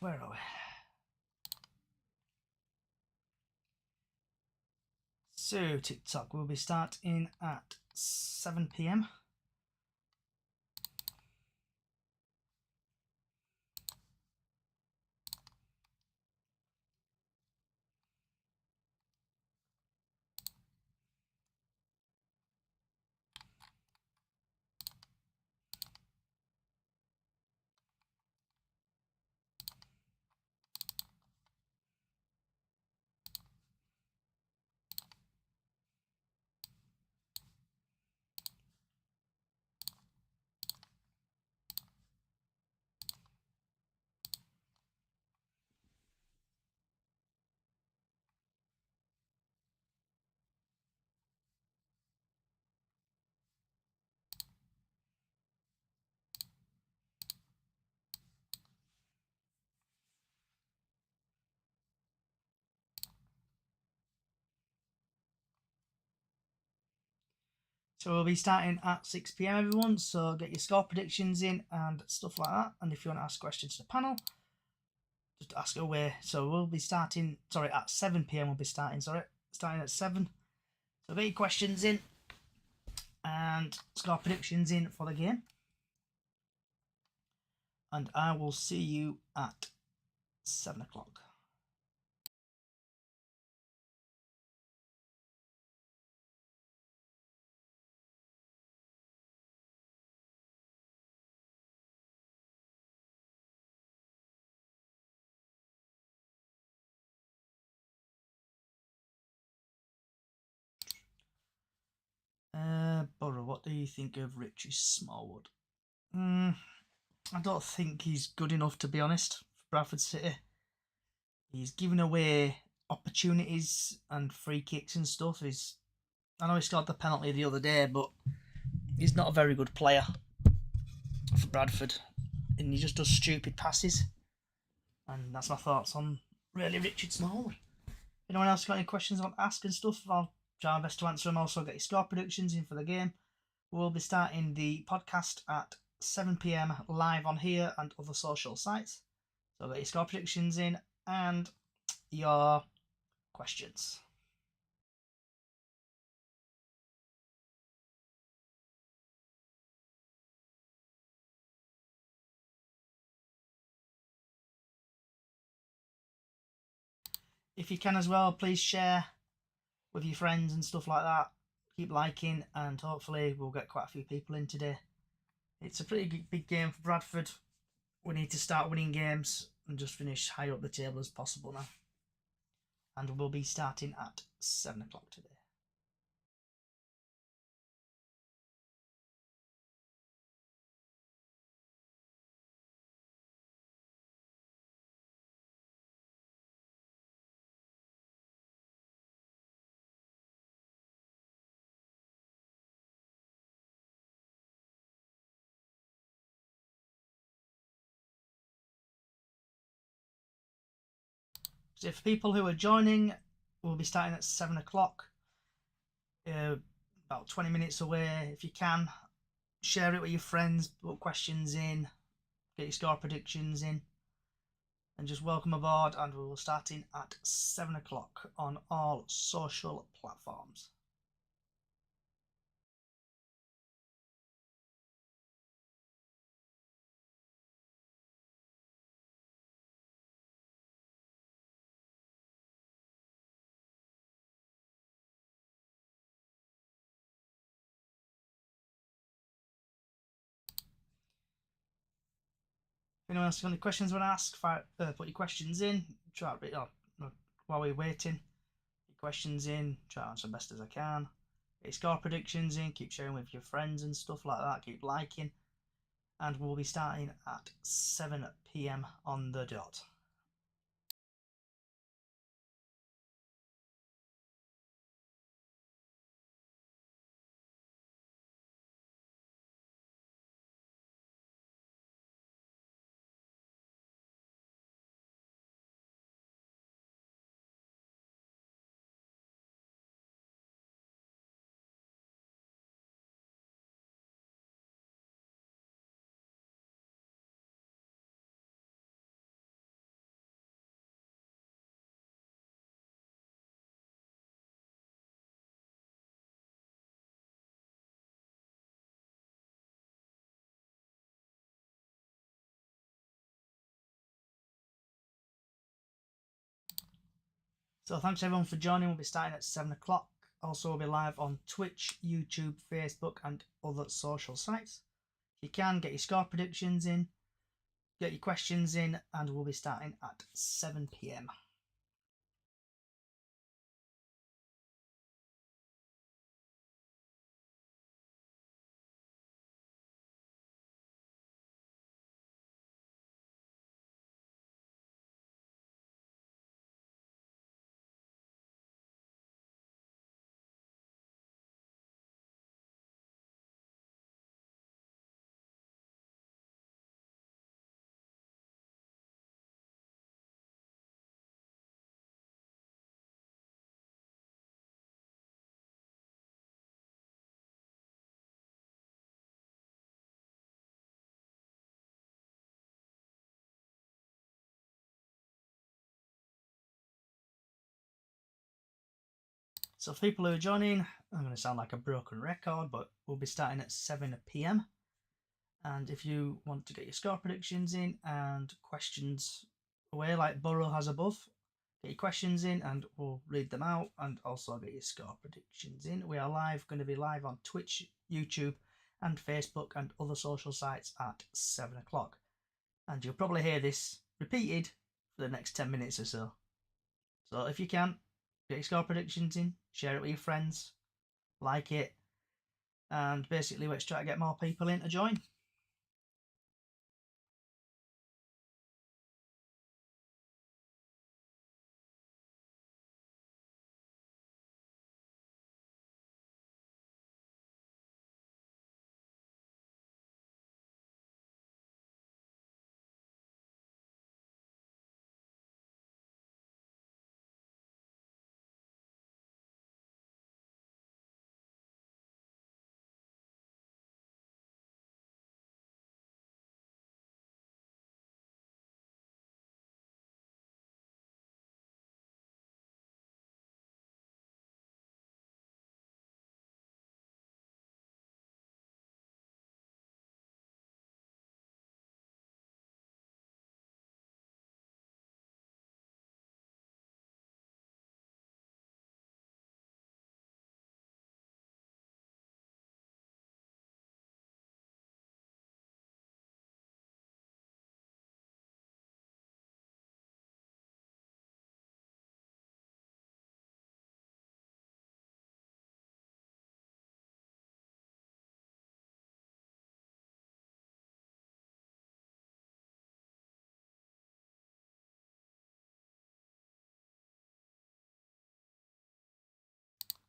where are we? So TikTok will be starting at 7 PM. So we'll be starting at 6 PM, everyone. So get your score predictions in and stuff like that. And if you want to ask questions to the panel, just ask away. So we'll be starting, at 7 PM we'll be starting, starting at 7. So get your questions in and score predictions in for the game. And I will see you at 7 o'clock. Borough, what do you think of Richie Smallwood? I don't think he's good enough, to be honest, for Bradford City. He's giving away opportunities and free kicks and stuff. I know he scored the penalty the other day, but he's not a very good player for Bradford, and he just does stupid passes. And that's my thoughts on really Richard Smallwood. Anyone else got any questions I want to ask and stuff? I'll try my best to answer them. Also, get your score predictions in for the game. We'll be starting the podcast at 7 PM live on here and other social sites. So get your score predictions in and your questions. If you can as well, please share with your friends and stuff like that. Keep liking, and hopefully we'll get quite a few people in today. It's a pretty big game for Bradford. We need to start winning games and just finish high up the table as possible now. And we'll be starting at 7 o'clock today. So for people who are joining, we'll be starting at 7 o'clock. About 20 minutes away. If you can, share it with your friends, put questions in, get your score predictions in, and just welcome aboard. And we will start in at 7 o'clock on all social platforms. If anyone else has got any questions you want to ask, put your questions in. Try to, while we're waiting, your questions in. Try to answer best as I can. Get your score predictions in. Keep sharing with your friends and stuff like that. Keep liking. And we'll be starting at 7 PM on the dot. So thanks everyone for joining. We'll be starting at 7 o'clock. Also, we'll be live on Twitch, YouTube, Facebook, and other social sites. If you can, get your score predictions in, get your questions in, and we'll be starting at 7 p.m. So for people who are joining, I'm going to sound like a broken record, but we'll be starting at 7 p.m. And if you want to get your score predictions in and questions away like Burrow has above, get your questions in and we'll read them out, and also get your score predictions in. We are going to be live on Twitch, YouTube, and Facebook and other social sites at 7 o'clock. And you'll probably hear this repeated for the next 10 minutes or so. So if you can, get your score predictions in, share it with your friends, like it, and basically let's try to get more people in to join.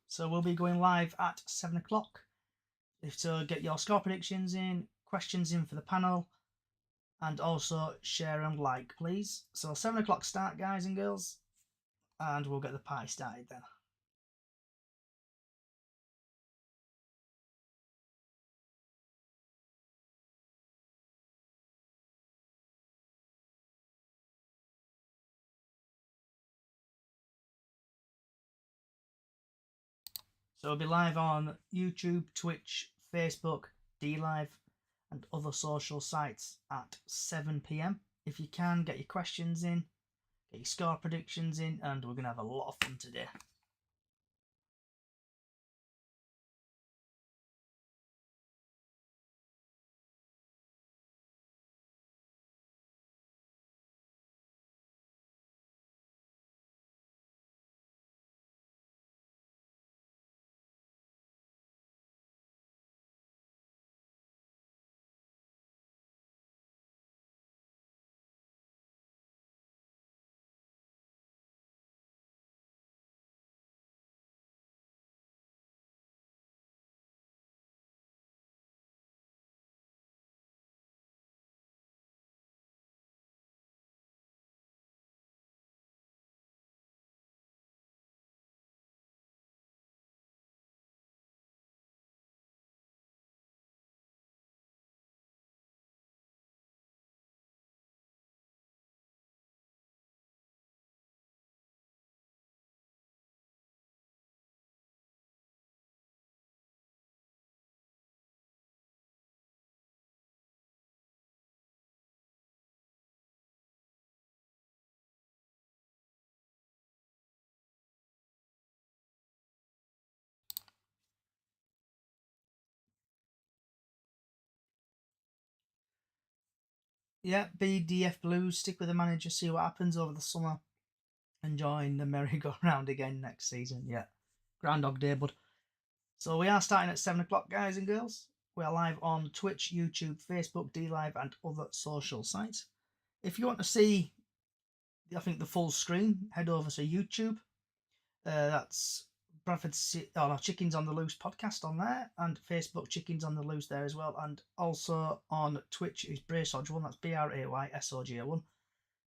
So we'll be going live at 7 o'clock. So get your score predictions in, questions in for the panel, and also share and like, please. So 7 o'clock start, guys and girls, and we'll get the party started then. So we'll be live on YouTube, Twitch, Facebook, DLive, and other social sites at 7 p.m. If you can, get your questions in, get your score predictions in, and we're going to have a lot of fun today. Yeah, BDF Blues, stick with the manager, see what happens over the summer, and join the merry-go-round again next season. Yeah, Groundhog Day, bud. So we are starting at 7 o'clock, guys and girls. We are live on Twitch, YouTube, Facebook, DLive, and other social sites. If you want to see, I think, the full screen, head over to YouTube. That's Bradford Chickens on the Loose podcast on there, and Facebook Chickens on the Loose there as well, and also on Twitch is Braysodge1, that's BRAYSOG1.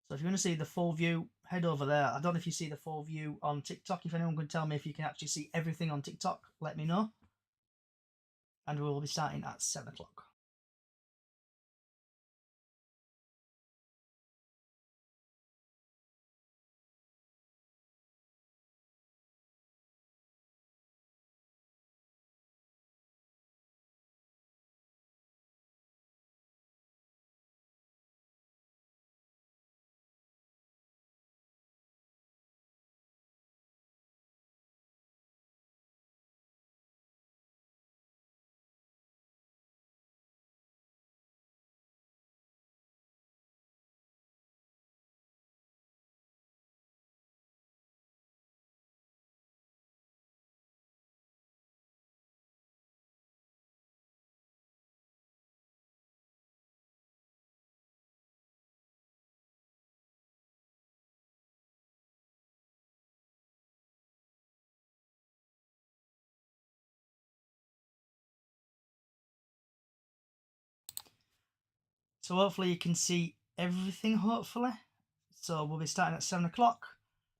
So if you want to see the full view, head over there. I don't know if you see the full view on TikTok. If anyone can tell me if you can actually see everything on TikTok, let me know. And we will be starting at 7 o'clock. So hopefully you can see everything, hopefully. So we'll be starting at 7 o'clock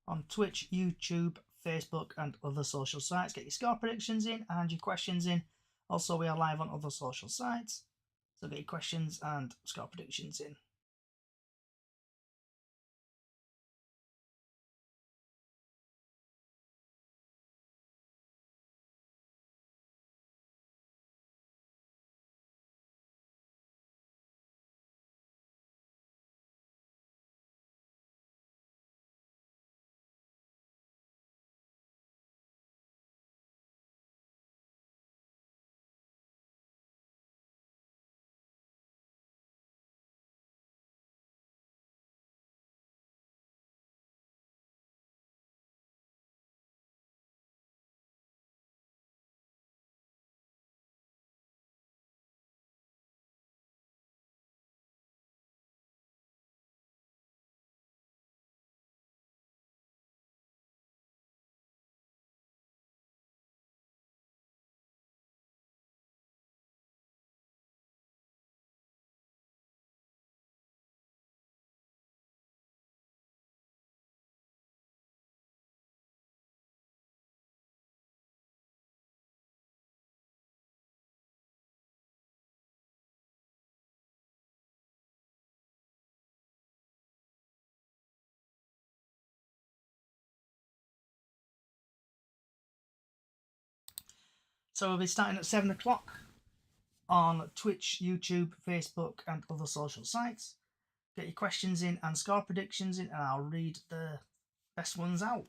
on Twitch, YouTube, Facebook, and other social sites. Get your score predictions in and your questions in. Also, we are live on other social sites. So get your questions and score predictions in. So we'll be starting at 7 o'clock on Twitch, YouTube, Facebook, and other social sites. Get your questions in and score predictions in, and I'll read the best ones out.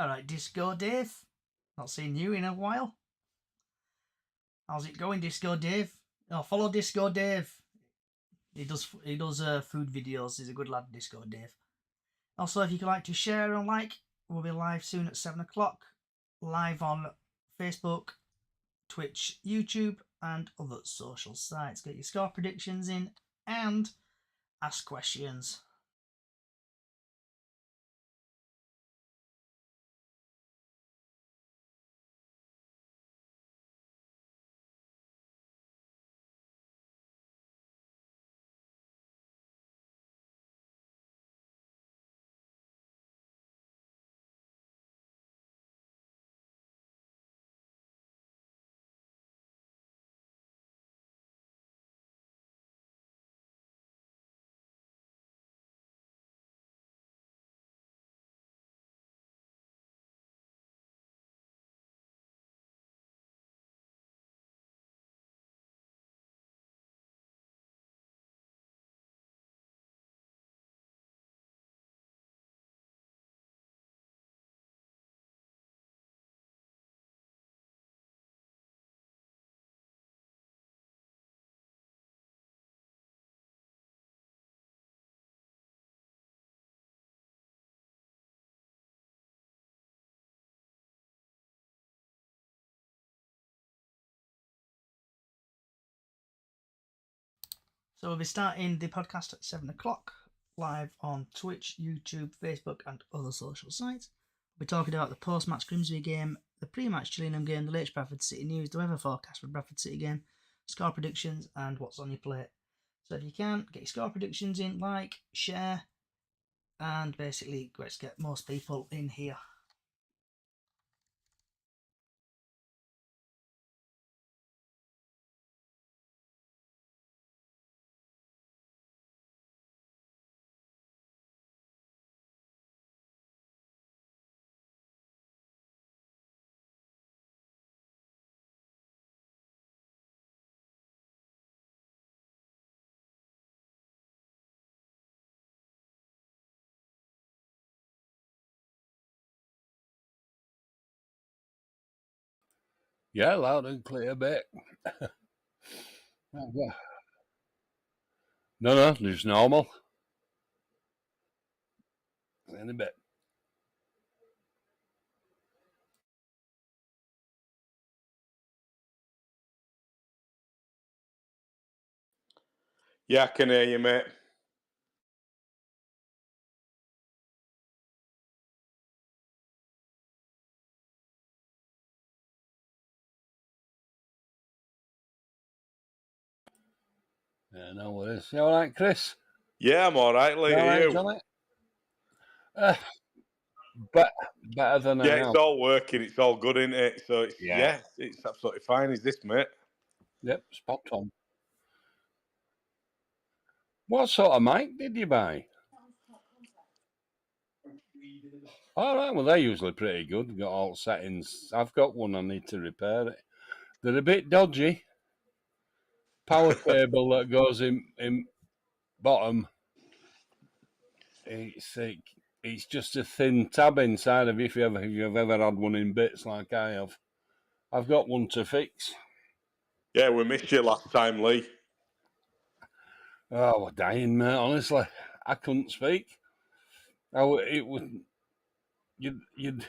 Alright, Disco Dave. Not seen you in a while. How's it going, Disco Dave? Oh, follow Disco Dave. He does food videos. He's a good lad, Disco Dave. Also, if you could like to share and like, we'll be live soon at 7 o'clock. Live on Facebook, Twitch, YouTube, and other social sites. Get your score predictions in and ask questions. So we'll be starting the podcast at 7 o'clock, live on Twitch, YouTube, Facebook, and other social sites. We'll be talking about the post-match Grimsby game, the pre-match Gillingham game, the latest Bradford City news, the weather forecast for Bradford City game, score predictions, and what's on your plate. So if you can, get your score predictions in, like, share, and basically let's get most people in here. Yeah, loud and clear, mate. No, just normal. In a bit. Yeah, I can hear you, mate. Yeah, no worries. You all right, Chris? Yeah, I'm all right. Later, You all right, you? Johnny? Better than I Yeah, am. it's all working. It's all good, isn't it? So it's absolutely fine. Is this, mate? Yep, spot on. What sort of mic did you buy? All right, well, they're usually pretty good. Got all settings. I've got one. I need to repair it. They're a bit dodgy. Power cable that goes in bottom. It's just a thin tab inside of it if you've ever had one in bits like I have. I've got one to fix. Yeah, we missed you last time, Lee. Oh, we're dying, mate. Honestly, I couldn't speak. It was you'd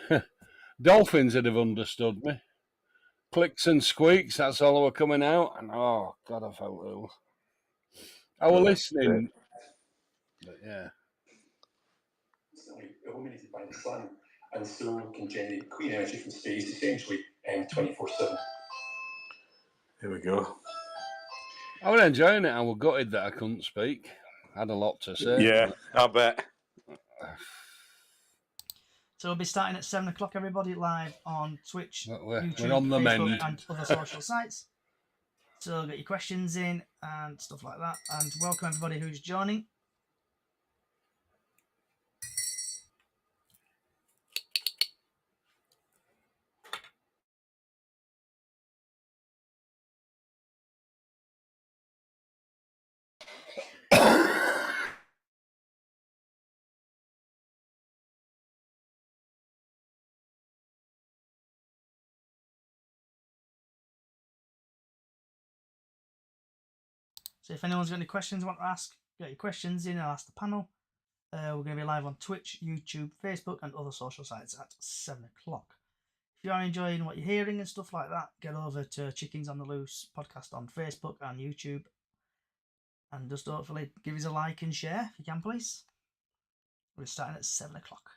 dolphins would have understood me. Clicks and squeaks. That's all that were coming out, and oh god, I felt ill. I was listening, but yeah. Illuminated by the sun, and so can generate clean energy from space, essentially 24/7. Here we go. I was enjoying it. I was gutted that I couldn't speak. I had a lot to say. Yeah, I bet. So we'll be starting at 7 o'clock, everybody, live on Twitch, YouTube, We're on the Facebook, mend. and other social sites. So get your questions in and stuff like that. And welcome everybody who's joining. So if anyone's got any questions you want to ask, get your questions in. I'll ask the panel. We're going to be live on Twitch, YouTube, Facebook, and other social sites at 7 o'clock. If you are enjoying what you're hearing and stuff like that, get over to Chickens on the Loose podcast on Facebook and YouTube. And just hopefully give us a like and share if you can, please. We're starting at 7 o'clock.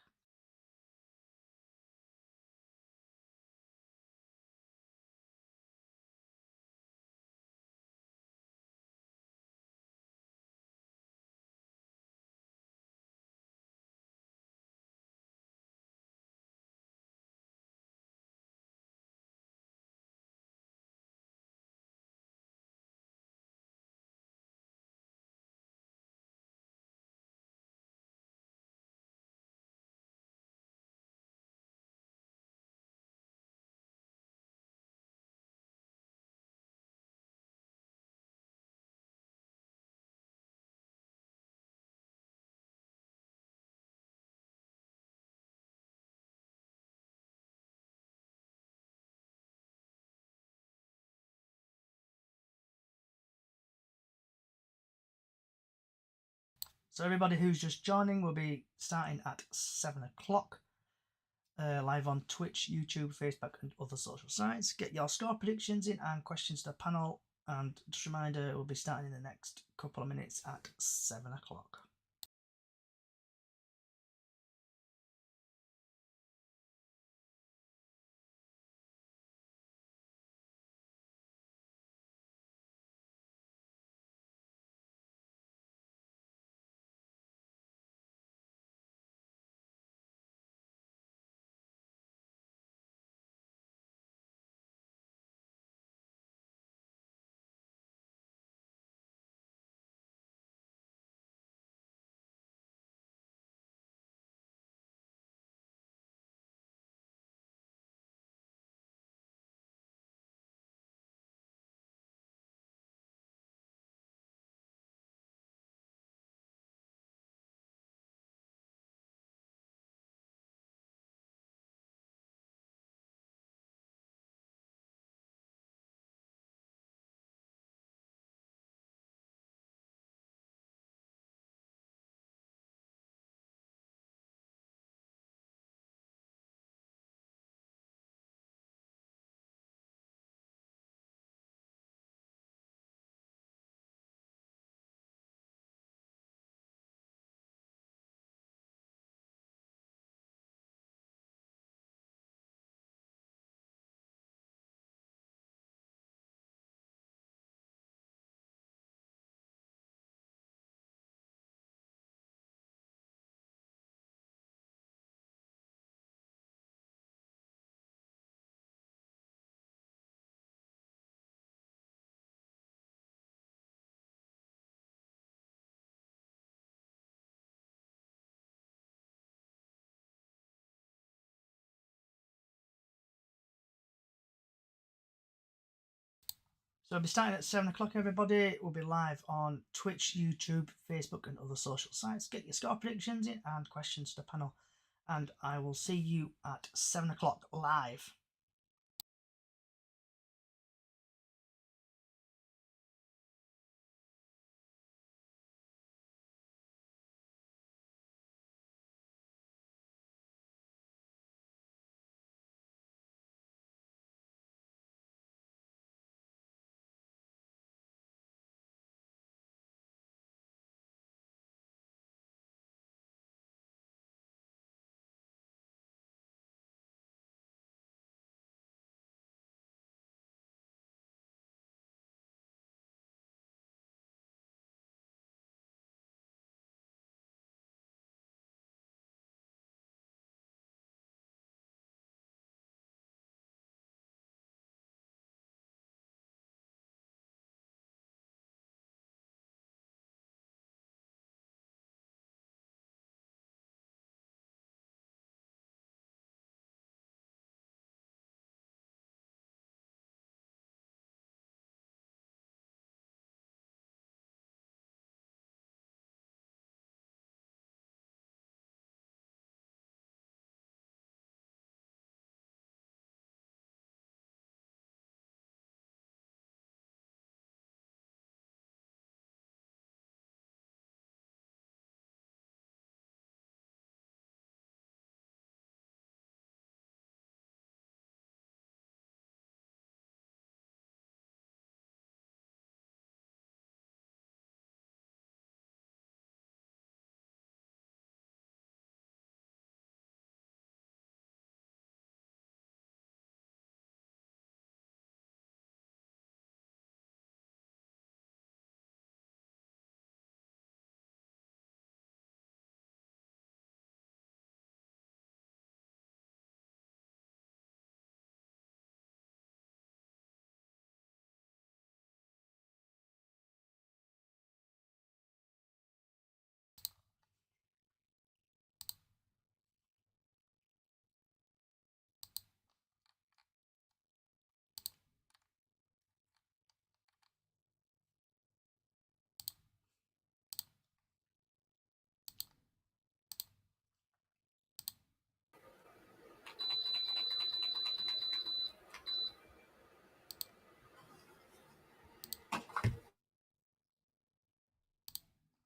So everybody who's just joining will be starting at 7 o'clock. Live on Twitch, YouTube, Facebook and other social sites. Get your score predictions in and questions to the panel. And just a reminder, we'll be starting in the next couple of minutes at 7 o'clock. So we'll be starting at 7 o'clock, everybody. We'll be live on Twitch, YouTube, Facebook, and other social sites. Get your score predictions in and questions to the panel. And I will see you at 7 o'clock live.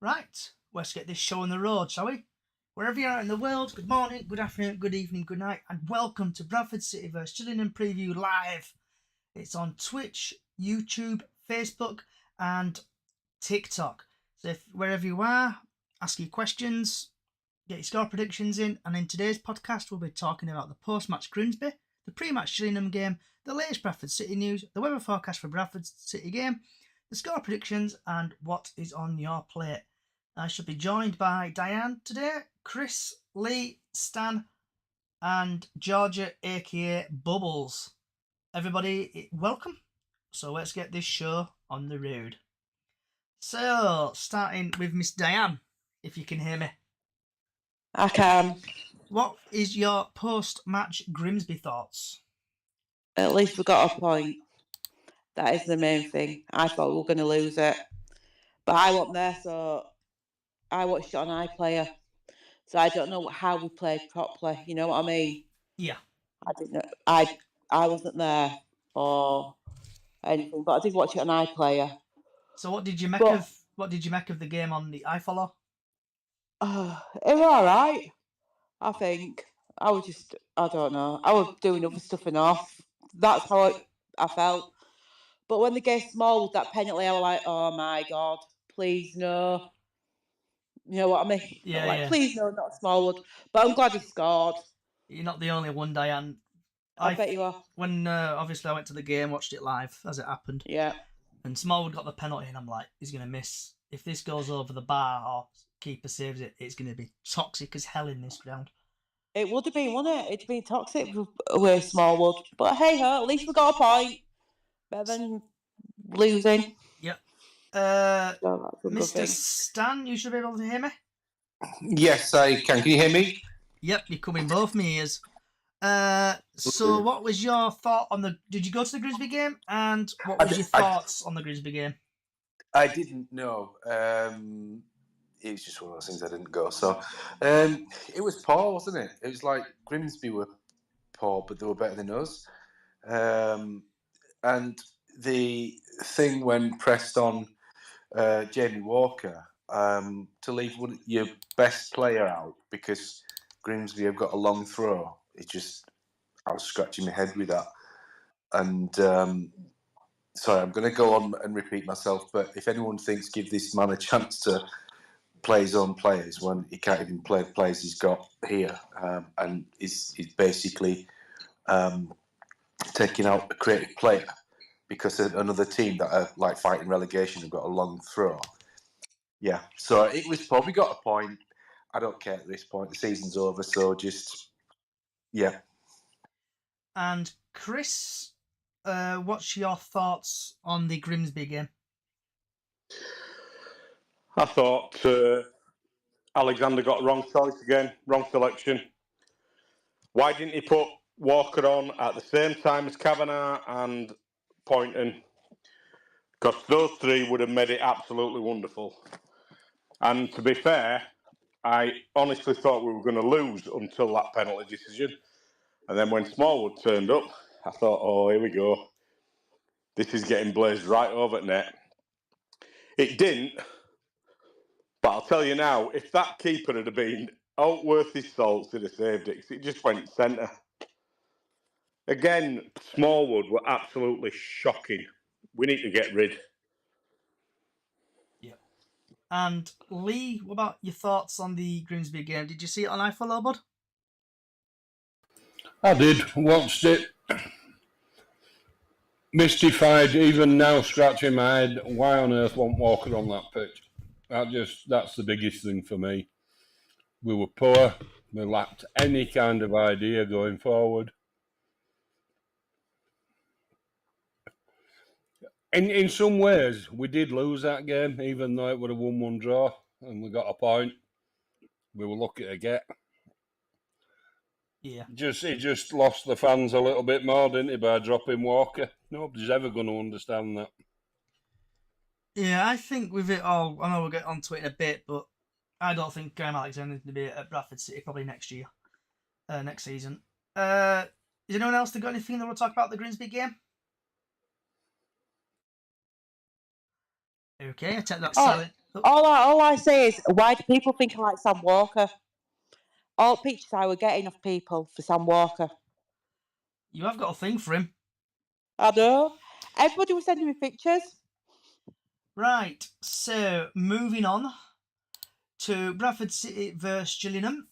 Right, let's get this show on the road, shall we? Wherever you are in the world, good morning, good afternoon, good evening, good night, and welcome to Bradford City vs Gillingham Preview Live. It's on Twitch, YouTube, Facebook, and TikTok. So if wherever you are, ask your questions, get your score predictions in, and in today's podcast we'll be talking about the post-match Grimsby, the pre-match Gillingham game, the latest Bradford City news, the weather forecast for Bradford City game, the score predictions, and what is on your plate. I shall be joined by Diane today, Chris, Lee, Stan, and Georgia, aka Bubbles. Everybody, welcome. So let's get this show on the road. So, starting with Miss Diane, if you can hear me. I can. What is your post-match Grimsby thoughts? At least we got a point. That is the main thing. I thought we were going to lose it. But I wasn't there, so I watched it on iPlayer. So I don't know how we played properly. You know what I mean? Yeah. I didn't know. I wasn't there or anything, but I did watch it on iPlayer. So what did you make of the game on the iFollow? It was all right. I think I don't know. I was doing other stuff enough. That's how I felt. But when they gave Smallwood that penalty, I was like, oh my God, please no. You know what I mean? Yeah. Please no, not Smallwood. But I'm glad he scored. You're not the only one, Diane. I bet you are. When obviously I went to the game, watched it live as it happened. Yeah. And Smallwood got the penalty, and I'm like, he's going to miss. If this goes over the bar or keeper saves it, it's going to be toxic as hell in this ground. It would have been, wouldn't it? It'd been toxic with Smallwood. But hey ho, at least we got a point. Better than losing. Yep. So Mr. Stan, you should be able to hear me. Yes, I can. Can you hear me? Yep, you're coming both my ears. So what was your thought on the... Did you go to the Grimsby game? And what was your thoughts on the Grimsby game? I didn't know. It was just one of those things I didn't go. So it was poor, wasn't it? It was like Grimsby were poor, but they were better than us. And the thing when pressed on Jamie Walker to leave your best player out because Grimsby have got a long throw. I was scratching my head with that. And sorry, I'm going to go on and repeat myself, but if anyone thinks give this man a chance to play his own players when he can't even play the players he's got here, and is basically taking out a creative player because another team that are like fighting relegation have got a long throw. Yeah, so it was probably got a point. I don't care at this point. The season's over, so yeah. And Chris, what's your thoughts on the Grimsby game? I thought Alexander got wrong choice again, wrong selection. Why didn't he put Walker on at the same time as Kavanagh and Poynton? Because those three would have made it absolutely wonderful. And to be fair, I honestly thought we were going to lose until that penalty decision. And then when Smallwood turned up, I thought, oh, here we go. This is getting blazed right over net. It didn't. But I'll tell you now, if that keeper had been out worth his salt, he'd have saved it. It just went centre. Again, Smallwood were absolutely shocking. We need to get rid. Yeah. And Lee, what about your thoughts on the Grimsby game? Did you see it on iFollow, bud? I did. Watched it. Mystified, even now scratching my head. Why on earth won't Walker on that pitch? That's the biggest thing for me. We were poor. We lacked any kind of idea going forward. In some ways, we did lose that game, even though it would have won 1 draw, and we got a point. We were lucky to get. Yeah. It just lost the fans a little bit more, didn't it, by dropping Walker? Nobody's ever going to understand that. Yeah, I think with it all, I know we'll get onto it in a bit, but I don't think Graham Alexander's going to be at Bradford City probably next year, next season. Is anyone else that got anything that we'll talk about the Grimsby game? Okay, I take that silent. All I say is, why do people think I like Sam Walker? All pictures I were getting of people for Sam Walker. You have got a thing for him. I know. Everybody was sending me pictures. Right, so moving on to Bradford City versus Gillingham,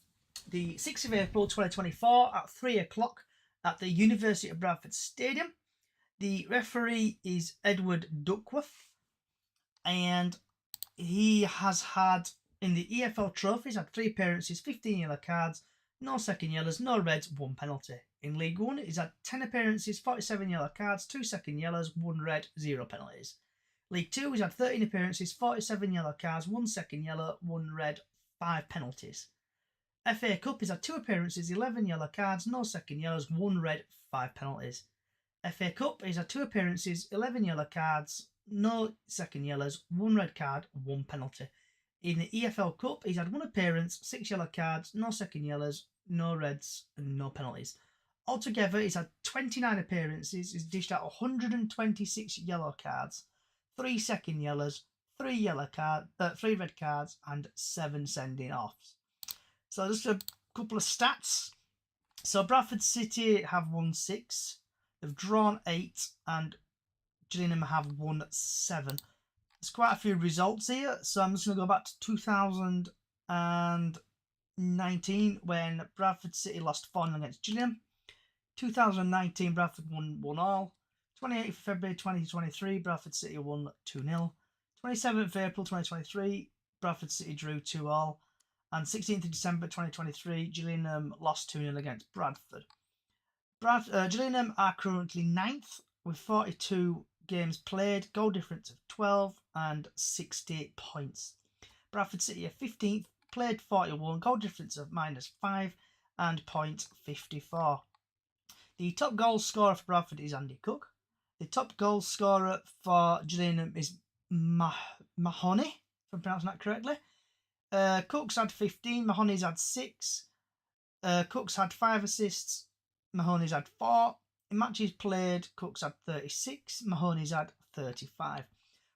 the 6th of April 2024 at 3 o'clock at the University of Bradford Stadium. The referee is Edward Duckworth, and he has had, in the EFL trophies, had 3 appearances, 15 yellow cards, no second yellows, no reds, 1 penalty. In League One, he's had 10 appearances, 47 yellow cards, 2 second yellows, 1 red, 0 penalties. League 2, he's had 13 appearances, 47 yellow cards, 1 second yellow, 1 red, 5 penalties. FA Cup, he's had 2 appearances, 11 yellow cards, no second yellows, 1 red, 5 penalties. FA Cup, he's had 2 appearances, 11 yellow cards, no second yellows, 1 red card, 1 penalty. In the EFL Cup, he's had 1 appearance, 6 yellow cards, no second yellows, no reds, and no penalties. Altogether, he's had 29 appearances, he's dished out 126 yellow cards, 3 second yellows, 3 red cards, and 7 sending offs. So just a couple of stats. So Bradford City have won 6, they've drawn 8, and Gillingham have won 7. There's quite a few results here, so I'm just going to go back to 2019 when Bradford City lost 4-0 against Gillingham. 2019, Bradford won 1-all. 28th February 2023, Bradford City won 2-0. 27th April 2023, Bradford City drew 2-all. And 16th of December 2023, Gillingham lost 2-0 against Bradford. Gillingham are currently 9th with 42 games played, goal difference of 12 and 60 points. Bradford City are 15th, played 41, goal difference of -5 and .54. The top goal scorer for Bradford is Andy Cook. The top goal scorer for Gillingham is Mahoney, if I'm pronouncing that correctly. Cook's had 15, Mahoney's had 6. Cook's had 5 assists, Mahoney's had 4. In matches played, Cook's had 36, Mahoney's had 35.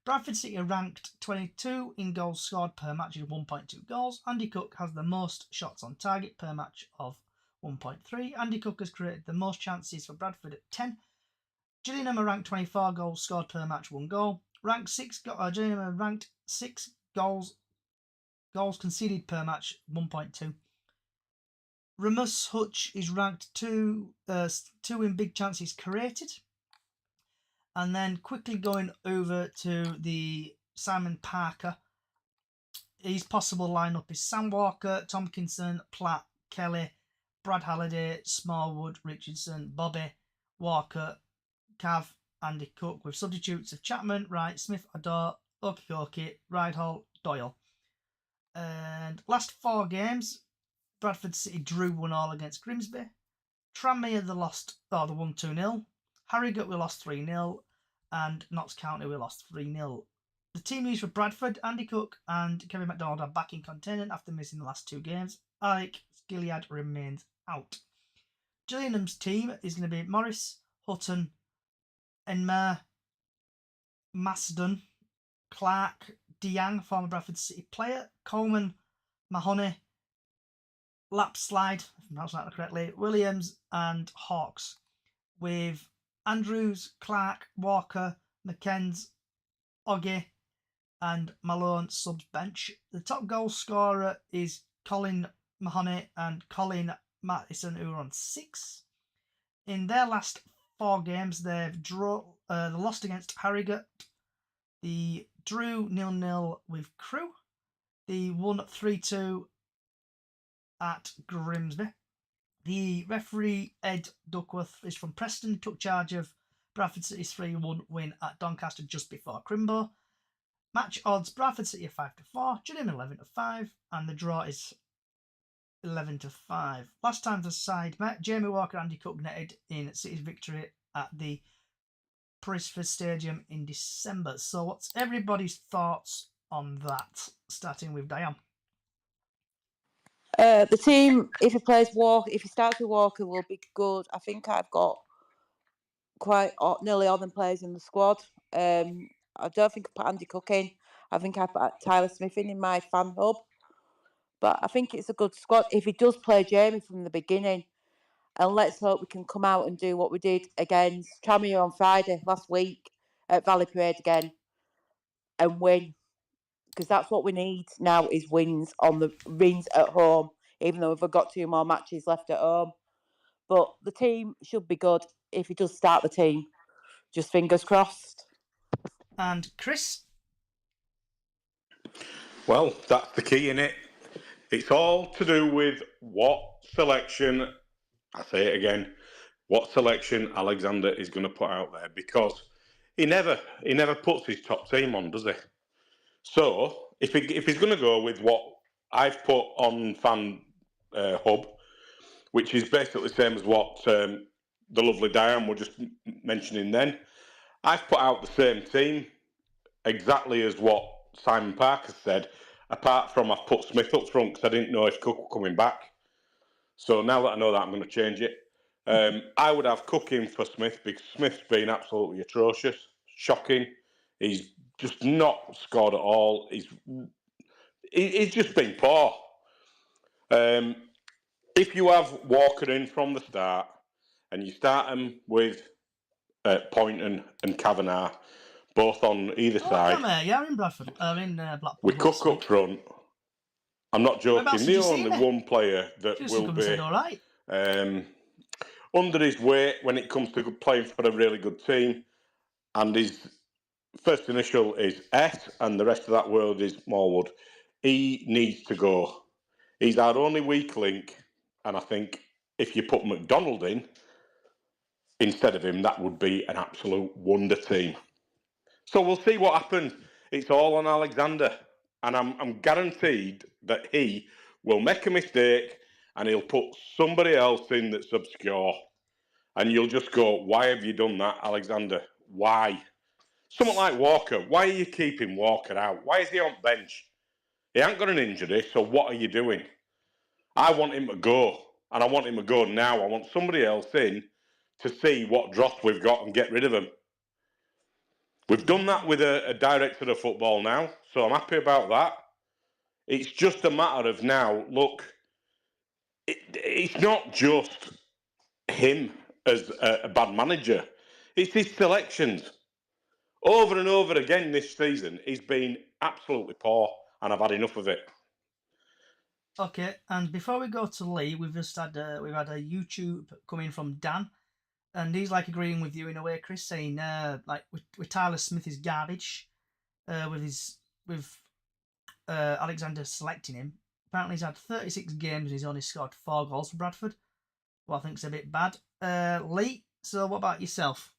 Bradford City are ranked 22 in goals scored per match with 1.2 goals. Andy Cook has the most shots on target per match of 1.3. Andy Cook has created the most chances for Bradford at 10. Gillingham are ranked 24 goals scored per match, 1 goal. Gillingham are ranked 6 goals conceded per match, 1.2. Ramus Hutch is ranked 2 in big chances created. And then quickly going over to the Simon Parker. His possible lineup is Sam Walker, Tompkinson, Platt, Kelly, Brad Halliday, Smallwood, Richardson, Bobby, Walker, Cav, Andy Cook, with substitutes of Chapman, Wright, Smith, Ador, Okikoki, Rydhall, Doyle. And last 4 games, Bradford City drew 1-all against Grimsby. Tranmere they won 2-0. Harrogate we lost 3-0, and Notts County we lost 3-0. The team used for Bradford, Andy Cook and Kevin McDonald are back in contention after missing the last 2 games. Alec Gilead remains out. Gillingham's team is going to be Morris, Hutton, Enmer, Macedon, Clark, Diang, former Bradford City player, Coleman, Mahoney, Lapslide, if I'm pronouncing that correctly, Williams and Hawks, with Andrews, Clark, Walker, McKenz, Oggy and Malone subs bench. The top goal scorer is Colin Mahoney and Colin Mattison, who are on 6. In their last 4 games, they've lost against Harrogate. They drew 0-0 with Crewe. They won 3-2 at Grimsby. The referee, Ed Duckworth, is from Preston. He took charge of Bradford City's 3-1 win at Doncaster just before Crimbo. Match odds, Bradford City are 5-4, Gillingham 11-5, and the draw is 11-5. Last time the side met, Jamie Walker and Andy Cook netted in City's victory at the Bradford Stadium in December. So what's everybody's thoughts on that? Starting with Diane. The team, if he starts with Walker, will be good. I think I've got nearly all them players in the squad. I don't think I put Andy Cook in. I think I put Tyler Smith in my fan hub. But I think it's a good squad. If he does play Jamie from the beginning, and let's hope we can come out and do what we did against Tranmere on Friday last week at Valley Parade again and win. Because that's what we need now is wins at home, even though we've got 2 more matches left at home. But the team should be good if he does start the team. Just fingers crossed. And Chris? Well, that's the key, innit? It's all to do with what selection, I say it again, what selection Alexander is going to put out there, because he never puts his top team on, does he? So if he's going to go with what I've put on Fan Hub, which is basically the same as what the lovely Diane were just mentioning then, I've put out the same team exactly as what Simon Parker said, apart from I've put Smith up front because I didn't know if Cook were coming back. So now that I know that, I'm going to change it. I would have Cook in for Smith because Smith's been absolutely atrocious, shocking. He's just not scored at all. He's just been poor. If you have Walker in from the start and you start him with Poynton and Kavanagh, both on either side. Yeah, in Bradford. In Blackpool. With Cook up front. I'm not joking. The only one player that will be all right. Under his weight when it comes to playing for a really good team, and his first initial is S, and the rest of that word is Morwood. He needs to go. He's our only weak link, and I think if you put McDonald in instead of him, that would be an absolute wonder team. So we'll see what happens. It's all on Alexander, and I'm guaranteed that he will make a mistake and he'll put somebody else in that's obscure. And you'll just go, why have you done that, Alexander? Why? Someone like Walker, why are you keeping Walker out? Why is he on bench? He ain't got an injury, so what are you doing? I want him to go, and I want him to go now. I want somebody else in to see what dross we've got and get rid of him. We've done that with a director of football now, so I'm happy about that. It's just a matter of now, look, it's not just him as a bad manager. It's his selections. Over and over again this season, he's been absolutely poor, and I've had enough of it. Okay, and before we go to Lee, we've had a YouTube coming from Dan, and he's like agreeing with you in a way, Chris, saying like with Tyler Smith is garbage, with Alexander selecting him. Apparently he's had 36 games and he's only scored 4 goals for Bradford. Well, I think it's a bit bad. Lee, so what about yourself?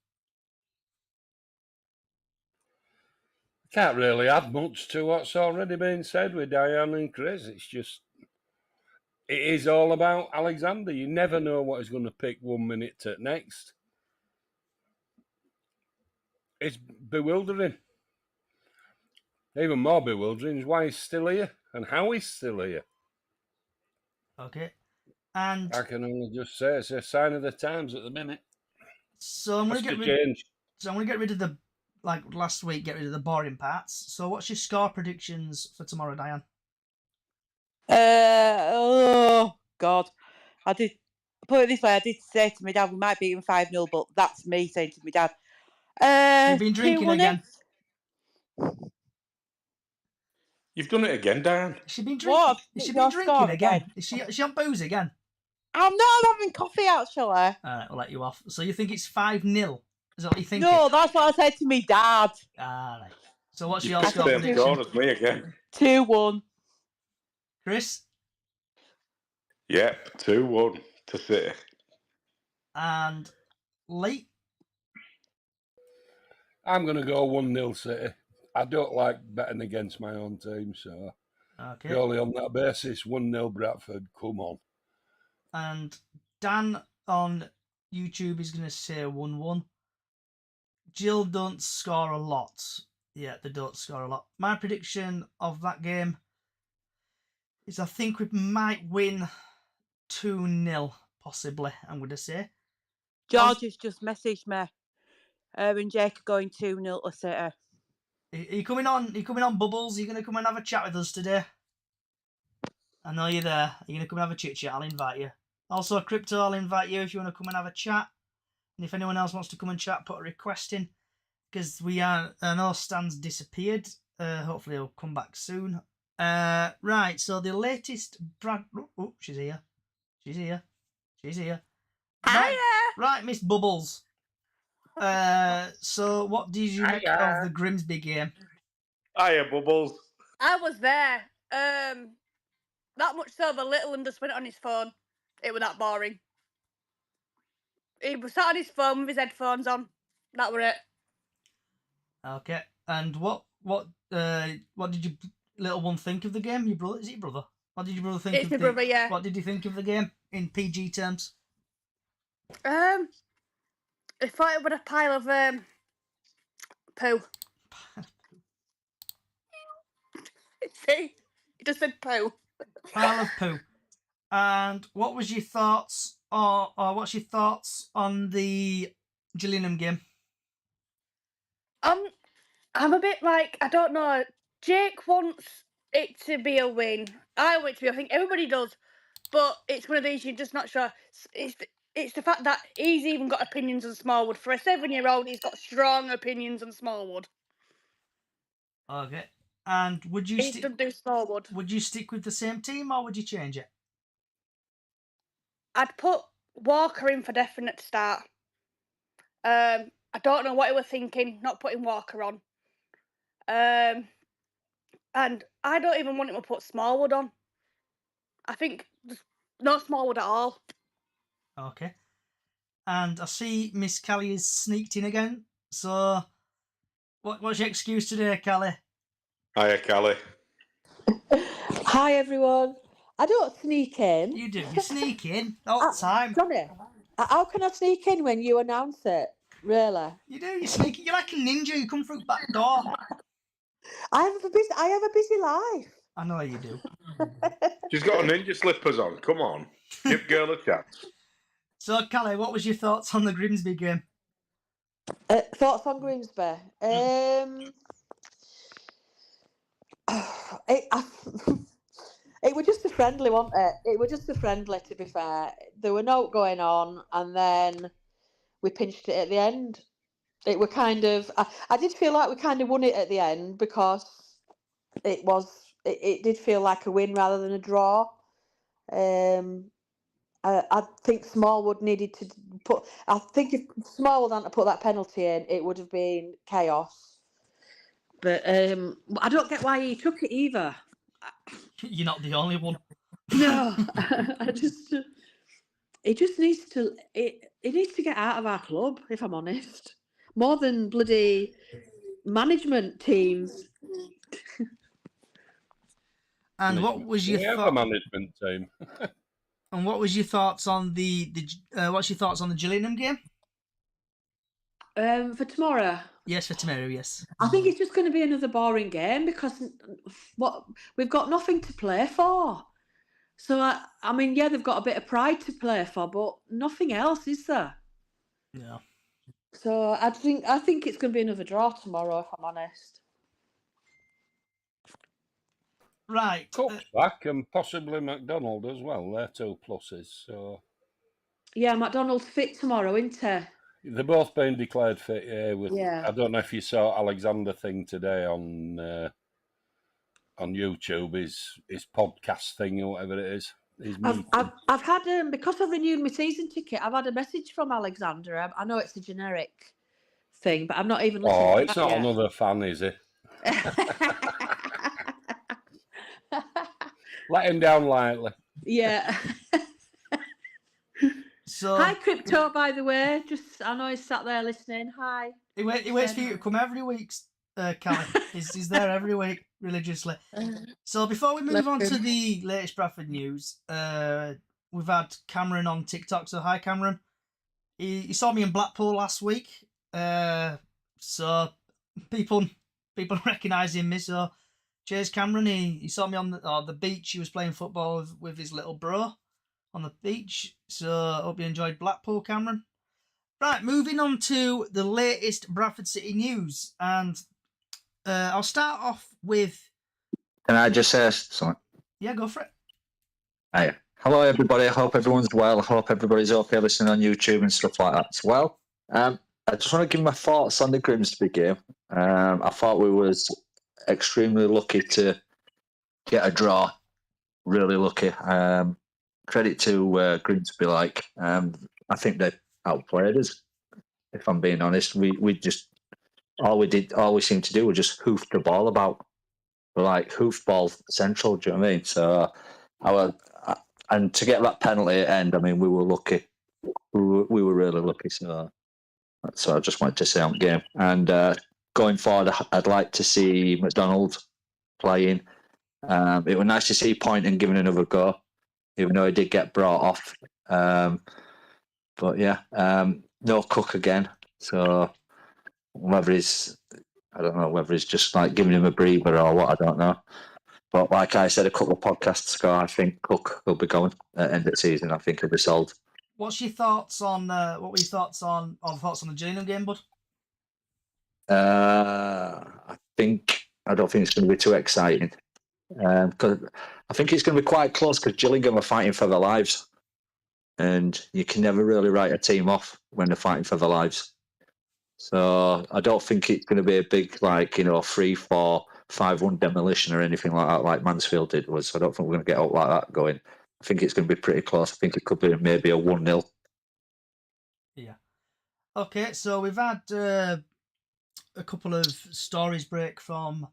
Can't really add much to what's already been said with Diane and Chris. It's just, it is all about Alexander. You never know what he's going to pick 1 minute to next. It's bewildering. Even more bewildering is why he's still here and how he's still here. Okay. And I can only just say it's a sign of the times at the minute. So I'm going to get rid of the, like last week, get rid of the boring parts. So what's your score predictions for tomorrow, Diane? Oh God, I did put it this way. I did say to my dad we might beat him 5-0, but that's me saying to my dad. You've been drinking again. You've done it again, Diane. Has she been drinking? What? Has she been drinking again? Is she on booze again? I'm not having coffee actually. All right, we'll let you off. So you think it's 5-0? Is that what you think? No, that's what I said to me dad. All right. So what's You've your score prediction? score as me again. 2-1. Chris? Yep, 2-1 to City. And Lee? I'm going to go 1-0 City. I don't like betting against my own team, so purely on that basis, 1-0 Bradford, come on. And Dan on YouTube is going to say 1-1. Jill don't score a lot. Yeah, they don't score a lot. My prediction of that game is I think we might win 2-0, possibly, I'm going to say. George has just messaged me. And Jake are going 2-0 to City. Are you coming on? Are you coming on, Bubbles? Are you going to come and have a chat with us today? I know you're there. Are you going to come and have a chit chat? I'll invite you. Also, Crypto, I'll invite you if you want to come and have a chat. And if anyone else wants to come and chat, put a request in. Because I know Stan's disappeared. Hopefully he'll come back soon. Right, so the latest Oh, she's here. She's here. She's here. Right, right, Miss Bubbles. So what did you make of the Grimsby game? Hiya, Bubbles. I was there. That much so the little one just went on his phone. It was that boring. He was sat on his phone with his headphones on. That were it. Okay, and what did your little one think of the game? Your brother? Is it your brother? What did your brother think It's of my brother, yeah. What did you think of the game in PG terms? I thought it was a pile of poo. See, he just said poo. Pile of poo. And what was your thoughts, or what's your thoughts on the Gillingham game? I'm a bit like, I don't know. Jake wants it to be a win. I want it to be. I think everybody does, but it's one of these you're just not sure. It's the fact that he's even got opinions on Smallwood. For a 7-year-old, he's got strong opinions on Smallwood. Okay. And would you do Smallwood? Would you stick with the same team or would you change it? I'd put Walker in for definite to start. I don't know what he was thinking, not putting Walker on. And I don't even want him to put Smallwood on. I think no Smallwood at all. Okay. And I see Miss Callie has sneaked in again. So, what's your excuse today, Callie? Hiya, Callie. Hi everyone. I don't sneak in. You do. You sneak in all the time. Johnny, how can I sneak in when you announce it? Really? You do. You sneak. You're like a ninja. You come through the back door. I have a busy life. I know you do. She's got ninja slippers on. Come on, give girl a chance. So, Callie, what was your thoughts on the Grimsby game? Thoughts on Grimsby? It was just a friendly, wasn't it? It was just a friendly, to be fair. There were no going on, and then we pinched it at the end. It were kind of. I did feel like we kind of won it at the end because it did feel like a win rather than a draw. I think Smallwood needed to put. I think if Smallwood hadn't put that penalty in, it would have been chaos. But I don't get why he took it either. You're not the only one. No, it just needs to. It needs to get out of our club. If I'm honest, more than bloody management teams. And what was your We have a management team. And what was your thoughts on what's your thoughts on the Gillingham game? For tomorrow. Yes, for tomorrow. Yes. I think it's just going to be another boring game because we've got nothing to play for. So I mean, yeah, they've got a bit of pride to play for, but nothing else, is there? Yeah. So I think it's going to be another draw tomorrow, if I'm honest. Right. Cook's back and possibly McDonald as well. They're 2 pluses. So yeah, McDonald's fit tomorrow, isn't he? They're both being declared fit. Yeah. I don't know if you saw Alexander thing today on YouTube. His podcast thing or whatever it is. I've had because I've renewed my season ticket. I've had a message from Alexander. I know it's a generic thing, but I'm not even listening. Oh, it's not yet. Another fan, is it? Let him down lightly. Yeah. So hi, Crypto. By the way, I know he's sat there listening. Hi. He waits for you to come every week, Callie. He's there every week religiously. So before we move on to the latest Bradford news, we've had Cameron on TikTok. So hi, Cameron. He saw me in Blackpool last week. So people recognising me. So cheers, Cameron. He saw me on the beach. He was playing football with his little bro on the beach. So I hope you enjoyed Blackpool, Cameron. Right, moving on to the latest Bradford City news. And I'll start off with. Can I just say something? Yeah, go for it. Hey. Hello, everybody. I hope everyone's well. I hope everybody's okay listening on YouTube and stuff like that as well. I just want to give my thoughts on the Grimsby game. I thought we was extremely lucky to get a draw. Really lucky. Credit to Grimsby. I think they outplayed us. If I'm being honest, we just all we seemed to do was just hoof the ball about. We're like hoofball central. Do you know what I mean? So and to get that penalty at the end, I mean, we were lucky. We were really lucky. So that's what I just wanted to say on the game. And going forward, I'd like to see McDonald playing. It was nice to see Poynton giving another go, even though he did get brought off. But yeah, no Cook again. So I don't know whether he's just like giving him a breather or what, I don't know. But like I said a couple of podcasts ago, I think Cook will be going at the end of the season. I think he'll be sold. What's your thoughts on thoughts on the Gillingham game, bud? I don't think it's going to be too exciting. Because I think it's going to be quite close because Gillingham are fighting for their lives. And you can never really write a team off when they're fighting for their lives. So I don't think it's going to be a big 3-4, 5-1 demolition or anything like that, like Mansfield did. So I don't think we're going to get out like that going. I think it's going to be pretty close. I think it could be maybe a 1-0. Yeah. Okay, so we've had a couple of stories break from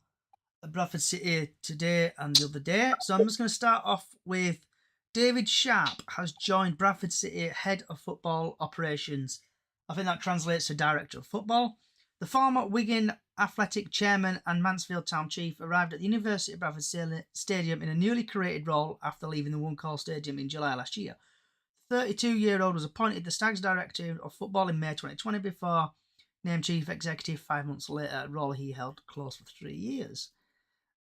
Bradford City today and the other day. So I'm just going to start off with David Sharp has joined Bradford City head of football operations. I think that translates to director of football. The former Wigan Athletic chairman and Mansfield town chief arrived at the University of Bradford Stadium in a newly created role after leaving the One Call Stadium in July last year. The 32-year-old was appointed the Stags director of football in May 2020 before named chief executive 5 months later, a role he held close for 3 years.